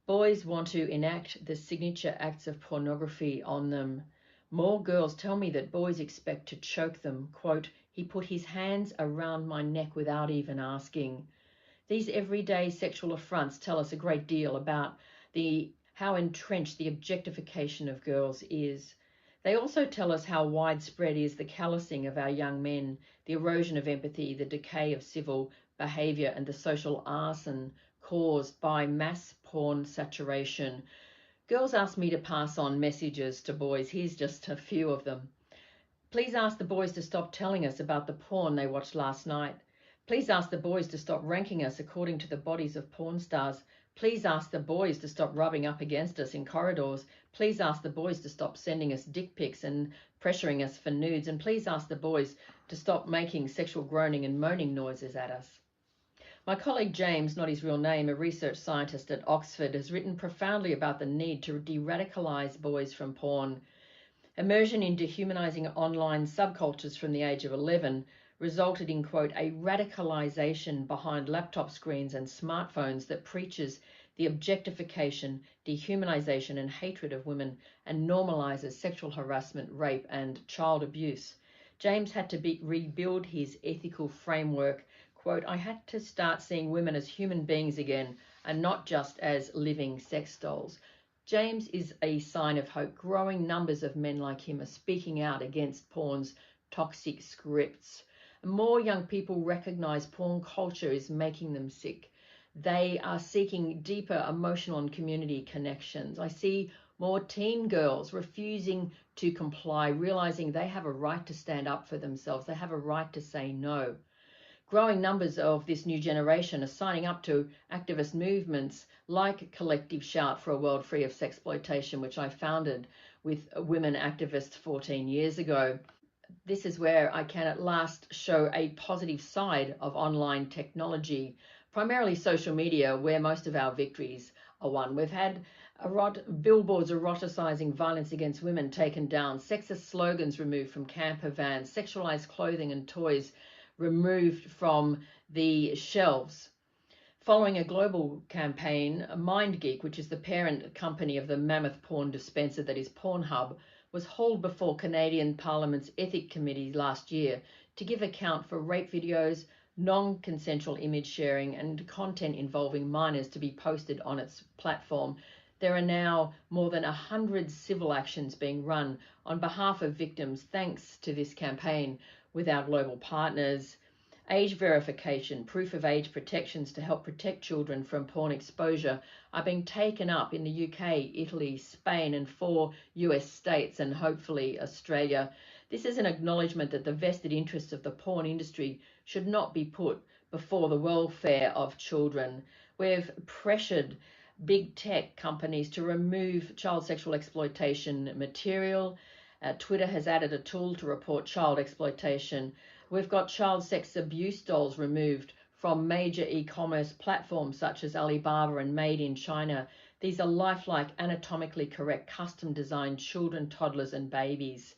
Boys want to enact the signature acts of pornography on them. More girls tell me that boys expect to choke them. Quote, "He put his hands around my neck without even asking." These everyday sexual affronts tell us a great deal about how entrenched the objectification of girls is. They also tell us how widespread is the callousing of our young men, the erosion of empathy, the decay of civil behaviour, and the social arson caused by mass porn saturation. Girls ask me to pass on messages to boys. Here's just a few of them. Please ask the boys to stop telling us about the porn they watched last night. Please ask the boys to stop ranking us according to the bodies of porn stars. Please ask the boys to stop rubbing up against us in corridors. Please ask the boys to stop sending us dick pics and pressuring us for nudes. And please ask the boys to stop making sexual groaning and moaning noises at us. My colleague James, not his real name, a research scientist at Oxford, has written profoundly about the need to de-radicalise boys from porn. Immersion in dehumanizing online subcultures from the age of 11 resulted in, quote, "a radicalization behind laptop screens and smartphones that preaches the objectification, dehumanization and hatred of women and normalizes sexual harassment, rape and child abuse." James had to rebuild his ethical framework. Quote, "I had to start seeing women as human beings again and not just as living sex dolls." James is a sign of hope. Growing numbers of men like him are speaking out against porn's toxic scripts. More young people recognize porn culture is making them sick. They are seeking deeper emotional and community connections. I see more teen girls refusing to comply, realizing they have a right to stand up for themselves. They have a right to say no. Growing numbers of this new generation are signing up to activist movements like Collective Shout for a World Free of Sexploitation, which I founded with women activists 14 years ago. This is where I can at last show a positive side of online technology, primarily social media, where most of our victories are won. We've had billboards eroticizing violence against women taken down, sexist slogans removed from camper vans, sexualized clothing and toys removed from the shelves. Following a global campaign, MindGeek, which is the parent company of the mammoth porn dispenser that is Pornhub, was hauled before Canadian Parliament's Ethics Committee last year to give account for rape videos, non-consensual image sharing, and content involving minors to be posted on its platform. There are now more than 100 civil actions being run on behalf of victims thanks to this campaign with our global partners. Age verification, proof of age protections to help protect children from porn exposure are being taken up in the UK, Italy, Spain, and 4 US states, and hopefully Australia. This is an acknowledgement that the vested interests of the porn industry should not be put before the welfare of children. We've pressured big tech companies to remove child sexual exploitation material. Twitter has added a tool to report child exploitation. We've got child sex abuse dolls removed from major e-commerce platforms such as Alibaba and Made in China. These are lifelike, anatomically correct, custom-designed children, toddlers and babies.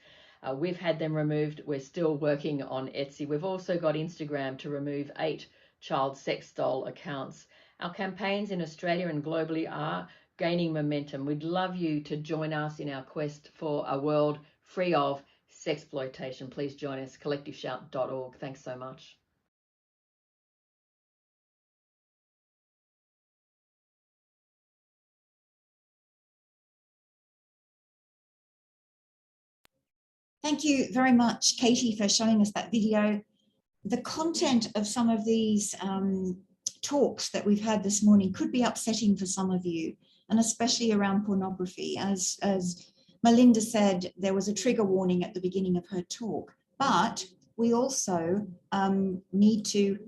We've had them removed. We're still working on Etsy. We've also got Instagram to remove 8 child sex doll accounts. Our campaigns in Australia and globally are gaining momentum. We'd love you to join us in our quest for a world free of sexploitation. Please join us, collectiveshout.org. Thanks so much. Thank you very much, Katie, for showing us that video. The content of some of these talks that we've had this morning could be upsetting for some of you, and especially around pornography. As Melinda said, there was a trigger warning at the beginning of her talk, but we also need to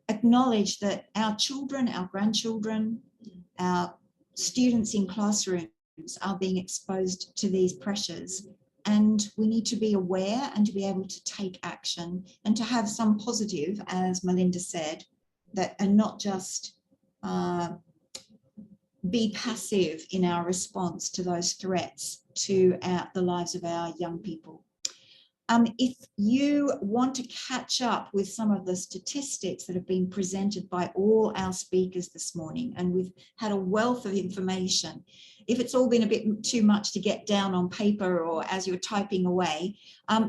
acknowledge that our children, our grandchildren, our students in classrooms are being exposed to these pressures. And we need to be aware and to be able to take action and to have some positive, as Melinda said, that and not just be passive in our response to those threats to the lives of our young people. If you want to catch up with some of the statistics that have been presented by all our speakers this morning, and we've had a wealth of information, if it's all been a bit too much to get down on paper or as you're typing away,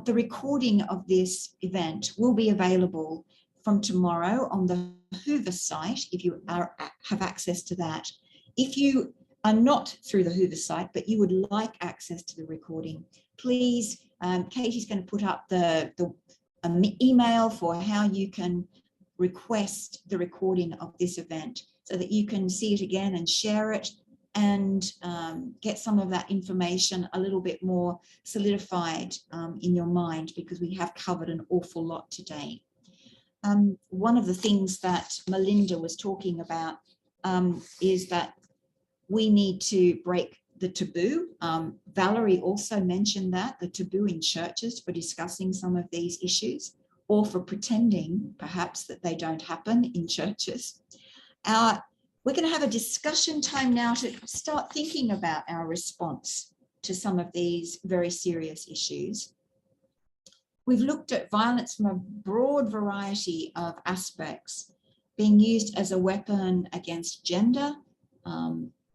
the recording of this event will be available from tomorrow on the Hoover site, if you have access to that. If you are not through the Hoover site, but you would like access to the recording, please, Katie's going to put up the email for how you can request the recording of this event so that you can see it again and share it and get some of that information a little bit more solidified in your mind, because we have covered an awful lot today. One of the things that Melinda was talking about is that we need to break the taboo. Valerie also mentioned that, the taboo in churches for discussing some of these issues, or for pretending perhaps that they don't happen in churches. We're going to have a discussion time now to start thinking about our response to some of these very serious issues. We've looked at violence from a broad variety of aspects, being used as a weapon against gender.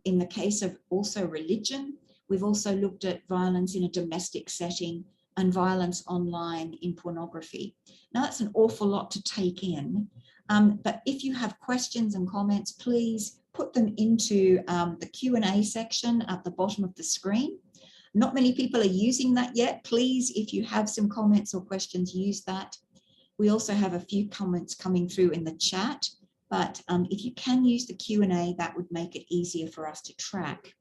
In the case of also religion, we've also looked at violence in a domestic setting and violence online in pornography. Now, that's an awful lot to take in, but if you have questions and comments, please put them into the Q&A section at the bottom of the screen. Not many people are using that yet. Please, if you have some comments or questions, use that. We also have a few comments coming through in the chat, but if you can use the Q&A, that would make it easier for us to track.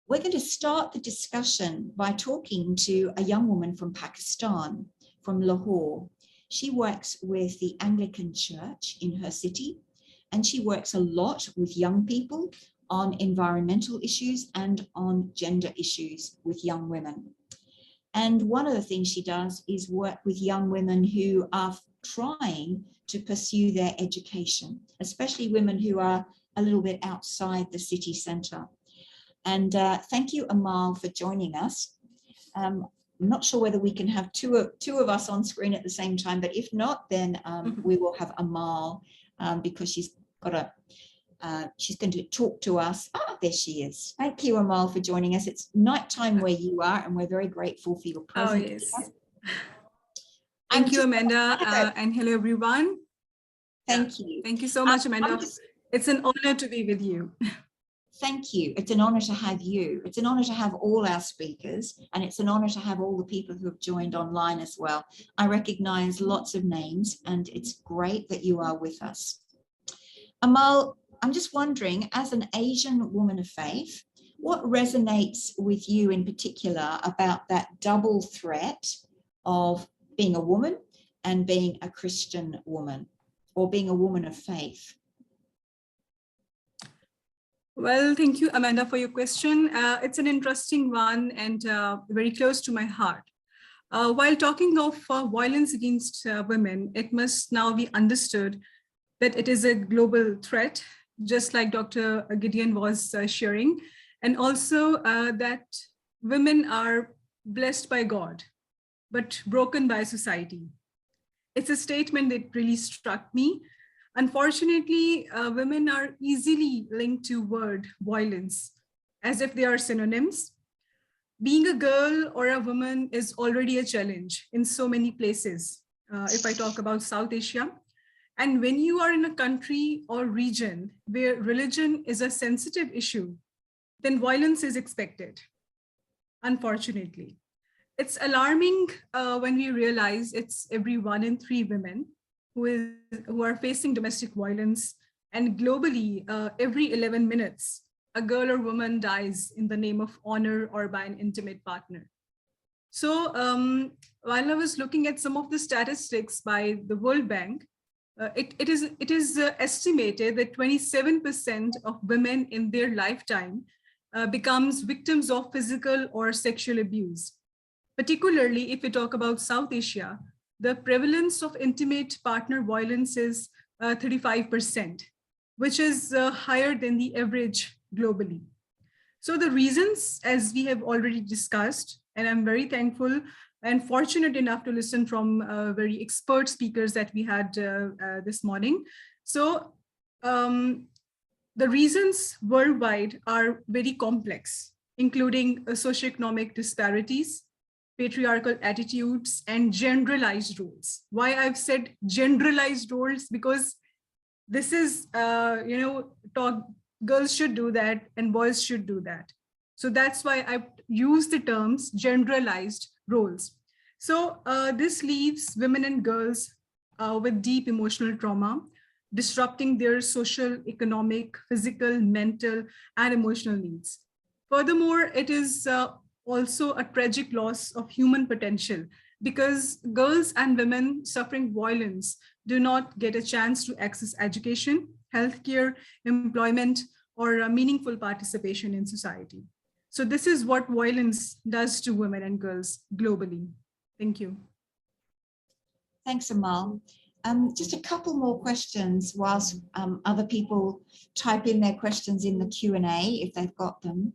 We're going to start the discussion by talking to a young woman from Pakistan, from Lahore. She works with the Anglican Church in her city, and she works a lot with young people on environmental issues and on gender issues with young women. And one of the things she does is work with young women who are trying to pursue their education, especially women who are a little bit outside the city centre. And thank you, Amal, for joining us. I'm not sure whether we can have two of us on screen at the same time, but if not, then we will have Amal because she's got she's going to talk to us. Ah, there she is. Thank you, Amal, for joining us. It's nighttime where you are, and we're very grateful for your presence. Oh, yes. Thank you, Amanda, and hello, everyone. Thank you. Thank you so much, Amanda. It's an honor to be with you. Thank you. It's an honor to have you. It's an honor to have all our speakers, and it's an honor to have all the people who have joined online as well. I recognize lots of names, and it's great that you are with us. Amal, I'm just wondering, as an Asian woman of faith, what resonates with you in particular about that double threat of being a woman and being a Christian woman, or being a woman of faith? Well, thank you, Amanda, for your question. It's an interesting one and very close to my heart. While talking of violence against women, it must now be understood that it is a global threat, just like Dr. Gideon was sharing, and also that women are blessed by God, but broken by society. It's a statement that really struck me. Unfortunately, women are easily linked to word violence as if they are synonyms. Being a girl or a woman is already a challenge in so many places. If I talk about South Asia, and when you are in a country or region where religion is a sensitive issue, then violence is expected, unfortunately. It's alarming when we realize it's every 1 in 3 women who are facing domestic violence, and globally, every 11 minutes, a girl or woman dies in the name of honor or by an intimate partner. So while I was looking at some of the statistics by the World Bank, it is estimated that 27% of women in their lifetime becomes victims of physical or sexual abuse. Particularly if we talk about South Asia, the prevalence of intimate partner violence is 35%, which is higher than the average globally. So the reasons, as we have already discussed, and I'm very thankful and fortunate enough to listen from very expert speakers that we had this morning. So the reasons worldwide are very complex, including socioeconomic disparities, patriarchal attitudes, and generalized roles. Why I've said generalized roles, because this is, girls should do that and boys should do that. So that's why I use the terms generalized roles. So this leaves women and girls with deep emotional trauma, disrupting their social, economic, physical, mental, and emotional needs. Furthermore, it is also a tragic loss of human potential, because girls and women suffering violence do not get a chance to access education, healthcare, employment, or a meaningful participation in society. So this is what violence does to women and girls globally. Thank you. Thanks, Amal. Just a couple more questions whilst other people type in their questions in the Q&A if they've got them.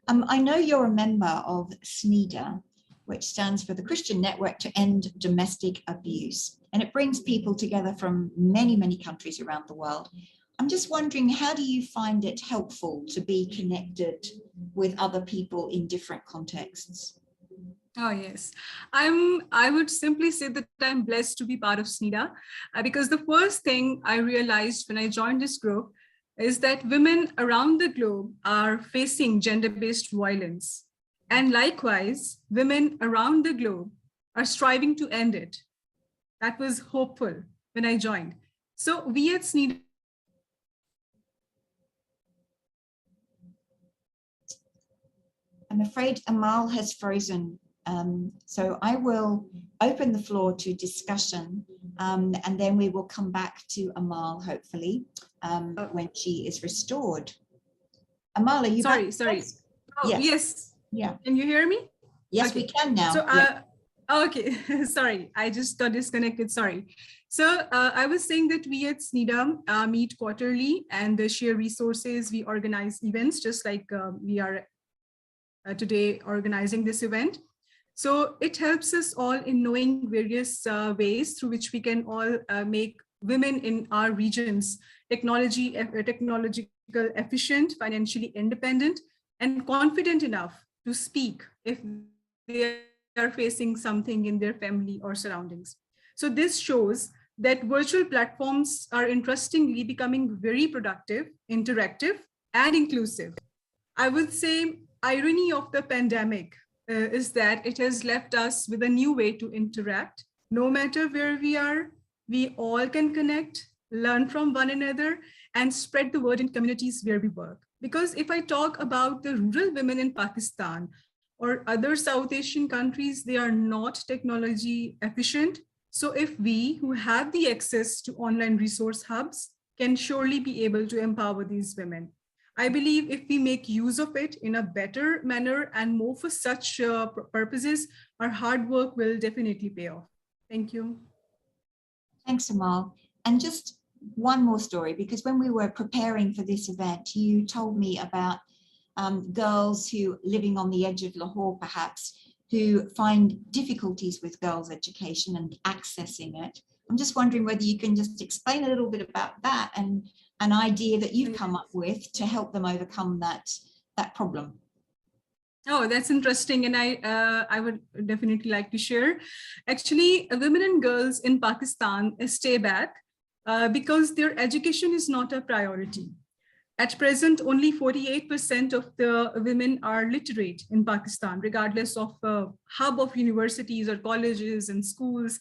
I know you're a member of SNEDA, which stands for the Christian Network to End Domestic Abuse, and it brings people together from many, many countries around the world. I'm just wondering, how do you find it helpful to be connected with other people in different contexts? Oh, yes. I would simply say that I'm blessed to be part of SNEDA, because the first thing I realized when I joined this group is that women around the globe are facing gender-based violence. And likewise, women around the globe are striving to end it. That was hopeful when I joined. So we at SNEDA. I'm afraid Amal has frozen. So I will open the floor to discussion, and then we will come back to Amal, hopefully, when she is restored. Amal, are you back? Sorry. Oh, yes. Yeah. Can you hear me? Yes, okay. We can now. So, yeah. Okay, sorry, I just got disconnected, sorry. So I was saying that we at SNEDA meet quarterly and share resources. We organize events just like we are today organizing this event. So it helps us all in knowing various ways through which we can all make women in our regions technological efficient, financially independent, and confident enough to speak if they are facing something in their family or surroundings. So this shows that virtual platforms are interestingly becoming very productive, interactive, and inclusive. I would say irony of the pandemic is that it has left us with a new way to interact. No matter where we are, we all can connect, learn from one another, and spread the word in communities where we work. Because if I talk about the rural women in Pakistan or other South Asian countries, they are not technology efficient. So if we who have the access to online resource hubs can surely be able to empower these women. I believe if we make use of it in a better manner and more for such purposes, our hard work will definitely pay off. Thank you. Thanks, Amal. And just one more story, because when we were preparing for this event, you told me about girls who living on the edge of Lahore, perhaps, who find difficulties with girls' education and accessing it. I'm just wondering whether you can just explain a little bit about that and an idea that you've come up with to help them overcome that problem. Oh, that's interesting. And I would definitely like to share. Actually, women and girls in Pakistan stay back because their education is not a priority. At present, only 48% of the women are literate in Pakistan, regardless of hub of universities or colleges and schools.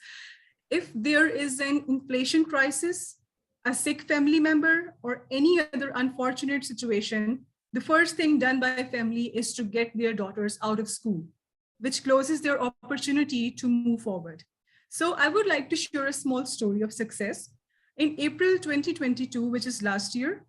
If there is an inflation crisis, a sick family member, or any other unfortunate situation, the first thing done by a family is to get their daughters out of school, which closes their opportunity to move forward. So I would like to share a small story of success. In April 2022, which is last year,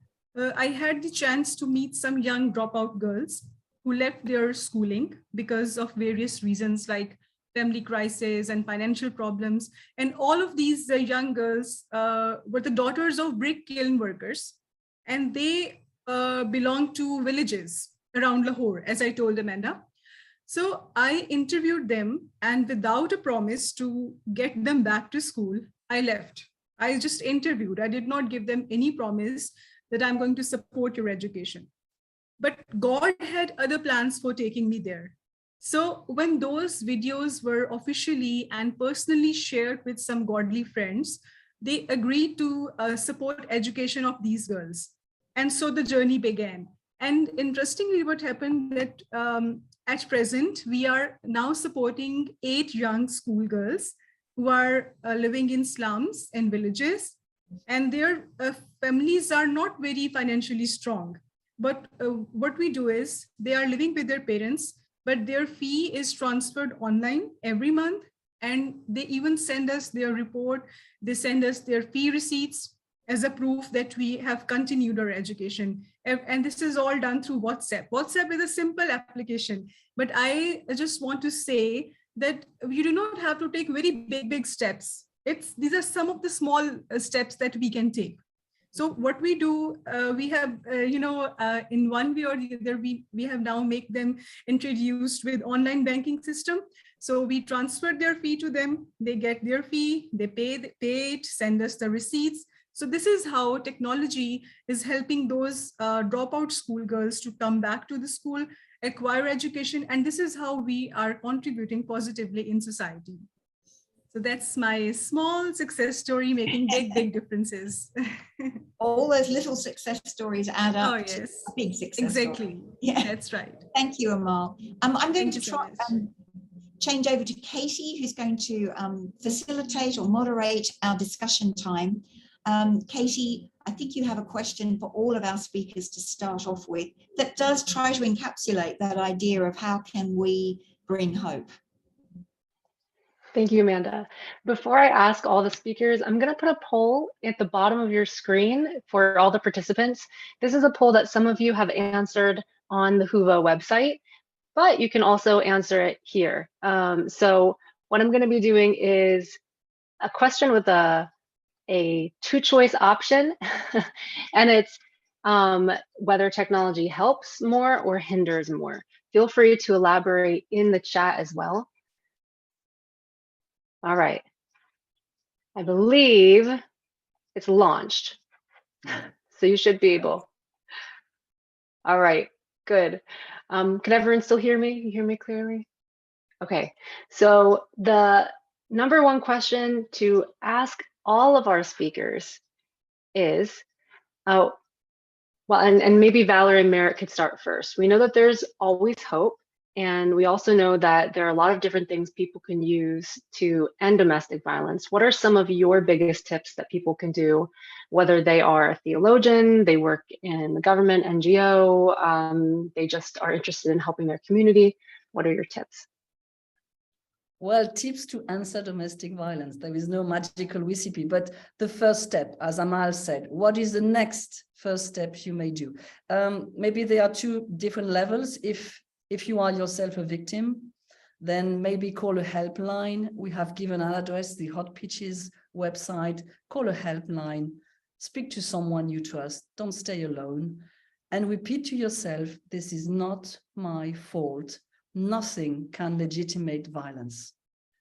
I had the chance to meet some young dropout girls who left their schooling because of various reasons like family crisis and financial problems. And all of these young girls were the daughters of brick kiln workers, and they belong to villages around Lahore, as I told Amanda. So I interviewed them, and without a promise to get them back to school, I left. I just interviewed. I did not give them any promise that I'm going to support your education. But God had other plans for taking me there. So when those videos were officially and personally shared with some godly friends, they agreed to support education of these girls. And so the journey began. And interestingly, what happened that at present, we are now supporting 8 young schoolgirls who are living in slums and villages, and their families are not very financially strong. But what we do is they are living with their parents, but their fee is transferred online every month, and they even send us their report. They send us their fee receipts as a proof that we have continued our education. And this is all done through WhatsApp. WhatsApp is a simple application, but I just want to say that you do not have to take very big steps. These are some of the small steps that we can take. So what we do, we have, in one way or the other, we have now make them introduced with online banking system. So we transfer their fee to them, they get their fee, they pay it, send us the receipts. So this is how technology is helping those dropout schoolgirls to come back to the school, acquire education, and this is how we are contributing positively in society. So that's my small success story making big differences. All those little success stories add up to a big success Exactly. story. Yeah, that's right. Thank you, Amal. I'm going to try so change over to Katie, who's going to facilitate or moderate our discussion time. Katie, I think you have a question for all of our speakers to start off with that does try to encapsulate that idea of how can we bring hope. Thank you, Amanda. Before I ask all the speakers, I'm going to put a poll at the bottom of your screen for all the participants. This is a poll that some of you have answered on the Whova website, but you can also answer it here. So what I'm going to be doing is a question with a 2-choice option, and it's whether technology helps more or hinders more. Feel free to elaborate in the chat as well. All right, I believe it's launched, so you should be able. All right, good. Can everyone still hear me? You hear me clearly? Okay, so the #1 question to ask all of our speakers is, well, and maybe Valerie and Merritt could start first. We know that there's always hope. And we also know that there are a lot of different things people can use to end domestic violence. What are some of your biggest tips that people can do, whether they are a theologian, they work in the government, NGO, they just are interested in helping their community? What are your tips? Well, tips to answer domestic violence. There is no magical recipe, but the first step, as Amal said, what is the next first step you may do? Maybe there are 2 different levels. If you are yourself a victim, then maybe call a helpline. We have given an address, the Hot Pitches website. Call a helpline, speak to someone you trust, don't stay alone, and repeat to yourself, this is not my fault. Nothing can legitimate violence.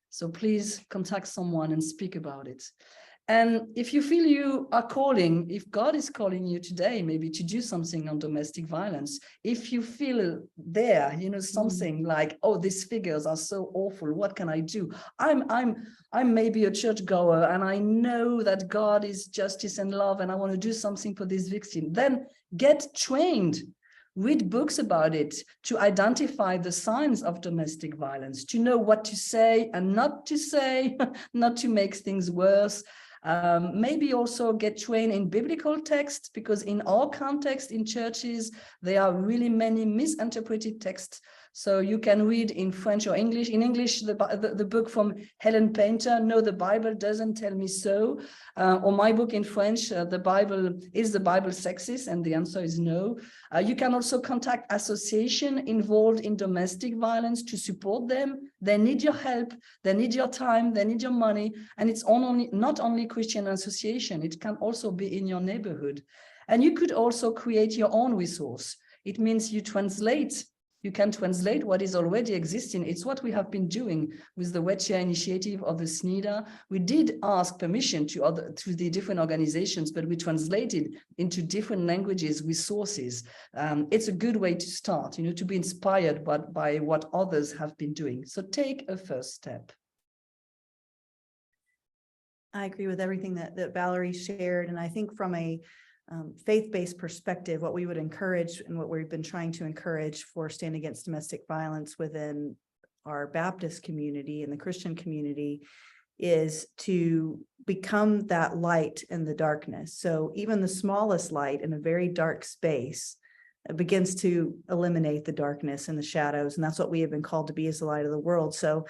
So please contact someone and speak about it. And if you feel you are calling, if God is calling you today, maybe to do something on domestic violence, if you feel there, something like, oh, these figures are so awful, what can I do? I'm maybe a churchgoer and I know that God is justice and love and I want to do something for this victim. Then get trained. Read books about it to identify the signs of domestic violence, to know what to say and not to say, not to make things worse. Maybe also get trained in biblical texts, because in our context in churches, there are really many misinterpreted texts. So you can read in French or English. In English, the book from Helen Painter, No, the Bible Doesn't Tell Me So. Or my book in French, the Bible sexist? And the answer is no. You can also contact associations involved in domestic violence to support them. They need your help, they need your time, they need your money. And it's not only Christian association, it can also be in your neighborhood. And you could also create your own resource. It means you can translate what is already existing. It's what we have been doing with the Wet Chair initiative of the SNIDA. We did ask permission to the different organizations, but we translated into different languages resources. It's a good way to start, to be inspired by what others have been doing. So take a first step. I agree with everything that Valerie shared. And I think from a faith-based perspective, what we would encourage and what we've been trying to encourage for Stand Against Domestic Violence within our Baptist community and the Christian community is to become that light in the darkness. So even the smallest light in a very dark space begins to eliminate the darkness and the shadows. And that's what we have been called to be, as the light of the world. So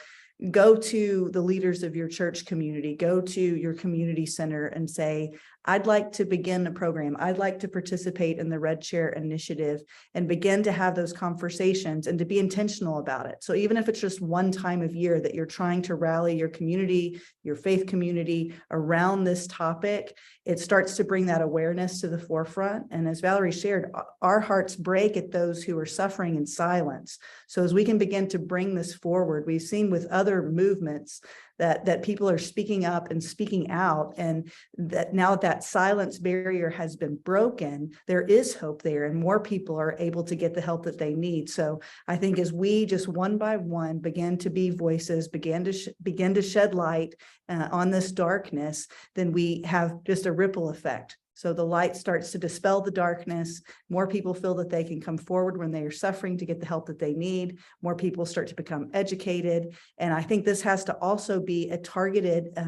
go to the leaders of your church community, go to your community center and say, I'd like to begin a program. I'd like to participate in the Red Chair initiative, and begin to have those conversations and to be intentional about it. So even if it's just one time of year that you're trying to rally your community, your faith community around this topic, it starts to bring that awareness to the forefront. And as Valerie shared, our hearts break at those who are suffering in silence. So as we can begin to bring this forward, we've seen with other movements that people are speaking up and speaking out, and that now that silence barrier has been broken, there is hope there, and more people are able to get the help that they need. So I think as we just one by one begin to be voices, begin to shed light on this darkness, then we have just a ripple effect. So the light starts to dispel the darkness. More people feel that they can come forward when they are suffering to get the help that they need. More people start to become educated. And I think this has to also be a targeted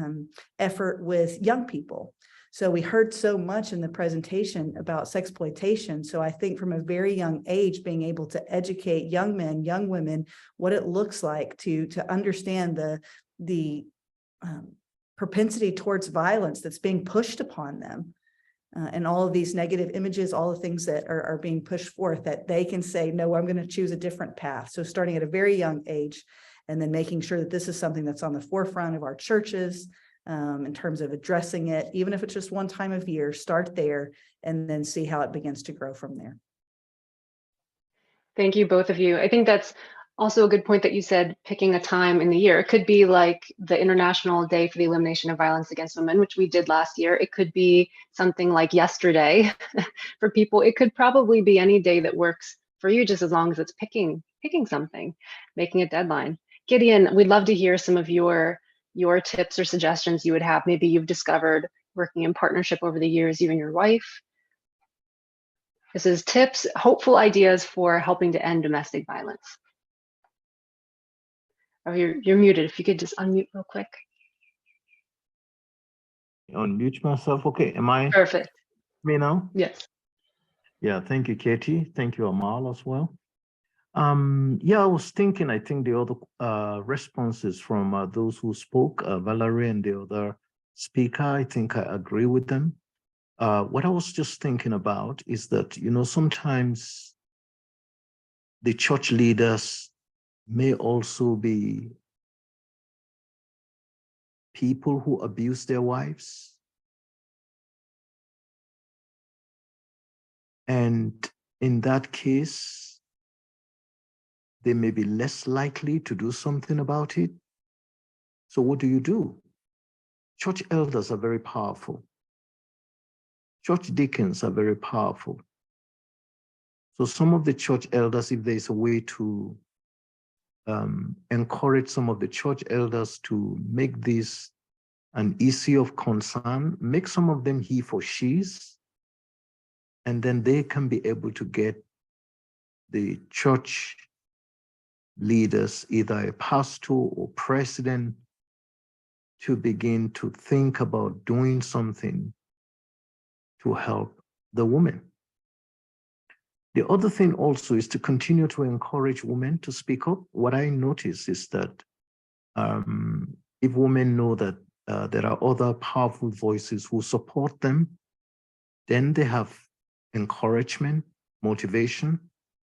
effort with young people. So we heard so much in the presentation about sexploitation. So I think from a very young age, being able to educate young men, young women, what it looks like to understand the propensity towards violence that's being pushed upon them. And all of these negative images, all the things that are being pushed forth, that they can say, no, I'm going to choose a different path. So starting at a very young age, and then making sure that this is something that's on the forefront of our churches in terms of addressing it, even if it's just one time of year, start there and then see how it begins to grow from there. Thank you, both of you. I think that's also a good point that you said, picking a time in the year. It could be like the International Day for the Elimination of Violence Against Women, which we did last year. It could be something like yesterday for people. It could probably be any day that works for you, just as long as it's picking something, making a deadline. Gideon, we'd love to hear some of your tips or suggestions you would have. Maybe you've discovered working in partnership over the years, you and your wife. This is tips, hopeful ideas for helping to end domestic violence. Oh, you're muted. If you could just unmute real quick. Unmute myself. Okay. Am I? Perfect. Me now? Yes. Yeah. Thank you, Katie. Thank you, Amal, as well. Yeah, I was thinking, I think the other responses from those who spoke, Valerie and the other speaker, I think I agree with them. What I was just thinking about is that, sometimes the church leaders may also be people who abuse their wives. And in that case, they may be less likely to do something about it. So what do you do? Church elders are very powerful. Church deacons are very powerful. So some of the church elders, if there's a way to encourage some of the church elders to make this an issue of concern, make some of them he for she's, and then they can be able to get the church leaders, either a pastor or president, to begin to think about doing something to help the women. The other thing also is to continue to encourage women to speak up. What I notice is that if women know that there are other powerful voices who support them, then they have encouragement, motivation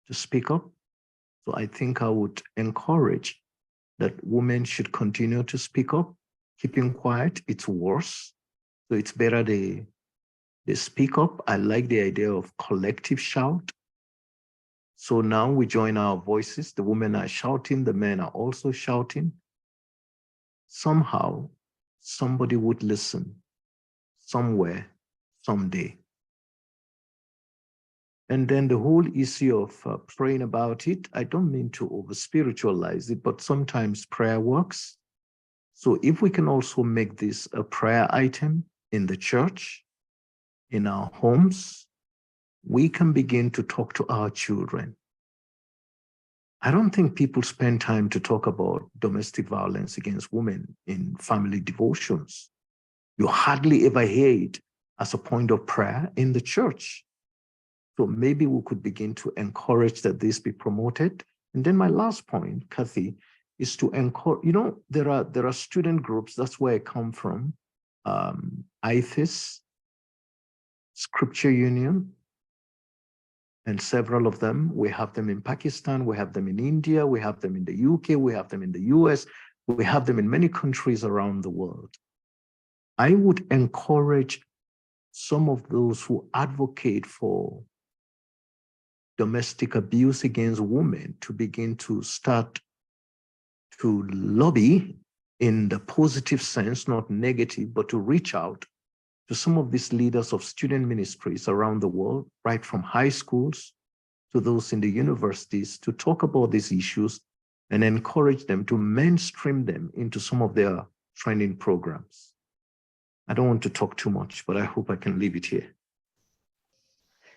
to speak up. So I think I would encourage that women should continue to speak up. Keeping quiet, it's worse. So it's better they speak up. I like the idea of collective shout. So now we join our voices. The women are shouting, the men are also shouting. Somehow, somebody would listen somewhere, someday. And then the whole issue of praying about it, I don't mean to over-spiritualize it, but sometimes prayer works. So if we can also make this a prayer item in the church, in our homes, we can begin to talk to our children. I don't think people spend time to talk about domestic violence against women in family devotions. You hardly ever hear it as a point of prayer in the church. So maybe we could begin to encourage that this be promoted. And then my last point, Kathy, is to encourage, there are student groups, that's where I come from, IFIS, Scripture Union, and several of them. We have them in Pakistan, we have them in India, we have them in the UK, we have them in the US, we have them in many countries around the world. I would encourage some of those who advocate for domestic abuse against women to begin to start to lobby in the positive sense, not negative, but to reach out to some of these leaders of student ministries around the world, right from high schools to those in the universities, to talk about these issues and encourage them to mainstream them into some of their training programs. I don't want to talk too much, but I hope I can leave it here.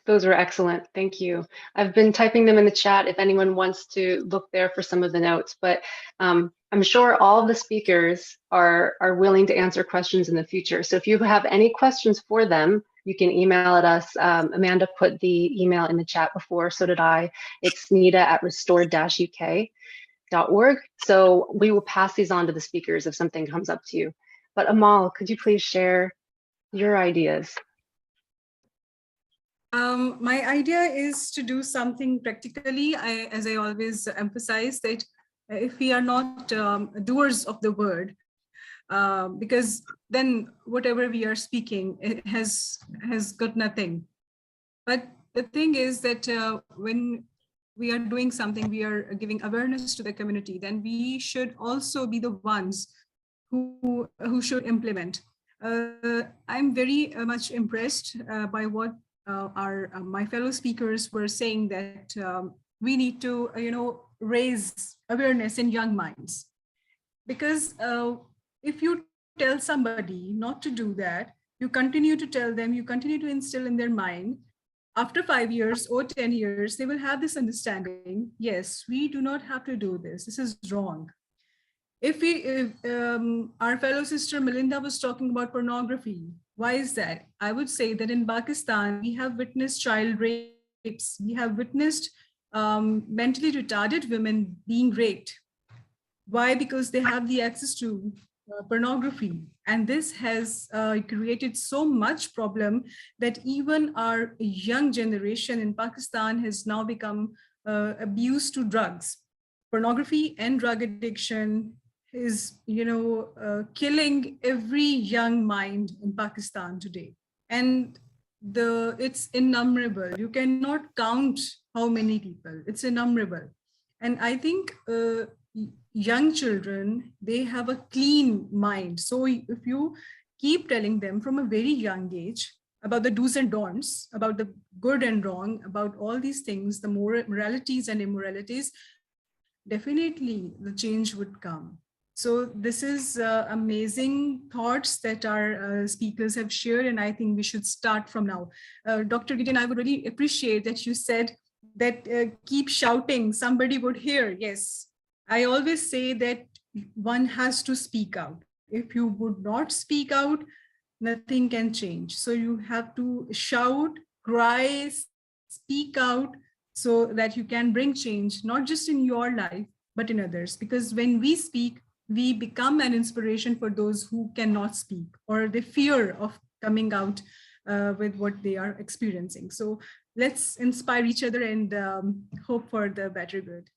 Those were excellent. Thank you. I've been typing them in the chat if anyone wants to look there for some of the notes, but I'm sure all of the speakers are willing to answer questions in the future. So if you have any questions for them, you can email at us. Amanda put the email in the chat before, so did I. It's nita@restored-uk.org. So we will pass these on to the speakers if something comes up to you. But Amal, could you please share your ideas? My idea is to do something practically. As I always emphasize, that if we are not doers of the word, because then whatever we are speaking, it has got nothing. But the thing is that when we are doing something, we are giving awareness to the community, then we should also be the ones who should implement. I'm very much impressed by what my fellow speakers were saying, that we need to raise awareness in young minds, because if you tell somebody not to do that, you continue to tell them, you continue to instill in their mind, after 5 years or 10 years, they will have this understanding, yes, we do not have to do this, this is wrong. If our fellow sister Melinda was talking about pornography, why is that? I would say that in Pakistan, we have witnessed child rapes. We have witnessed mentally retarded women being raped. Why? Because they have the access to pornography. And this has created so much problem that even our young generation in Pakistan has now become abused to drugs. Pornography and drug addiction is, killing every young mind in Pakistan today. And it's innumerable. You cannot count how many people. It's innumerable. And I think young children, they have a clean mind. So if you keep telling them from a very young age about the do's and don'ts, about the good and wrong, about all these things, the moralities and immoralities, definitely the change would come. So this is amazing thoughts that our speakers have shared, and I think we should start from now. Dr. Gideon, I would really appreciate that you said that keep shouting, somebody would hear. Yes, I always say that one has to speak out. If you would not speak out, nothing can change. So you have to shout, cry, speak out, so that you can bring change, not just in your life, but in others. Because when we speak, we become an inspiration for those who cannot speak, or they fear of coming out with what they are experiencing. So let's inspire each other and hope for the better good.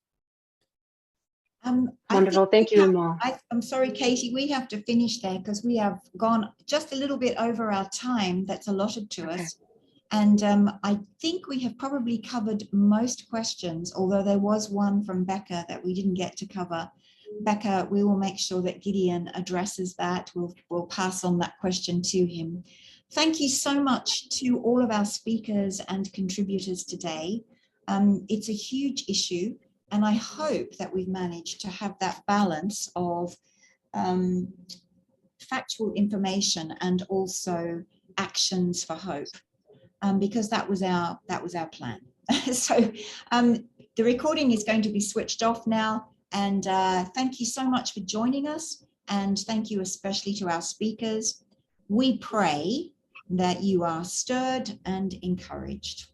Wonderful. Thank you, Mo. I'm sorry, Katie, we have to finish there because we have gone just a little bit over our time that's allotted to us. And I think we have probably covered most questions, although there was one from Becca that we didn't get to cover. Becca, we will make sure that Gideon addresses that. We'll pass on that question to him. Thank you so much to all of our speakers and contributors today. It's a huge issue, and I hope that we've managed to have that balance of factual information and also actions for hope. Because that was our plan. So the recording is going to be switched off now. And thank you so much for joining us. And thank you especially to our speakers. We pray that you are stirred and encouraged.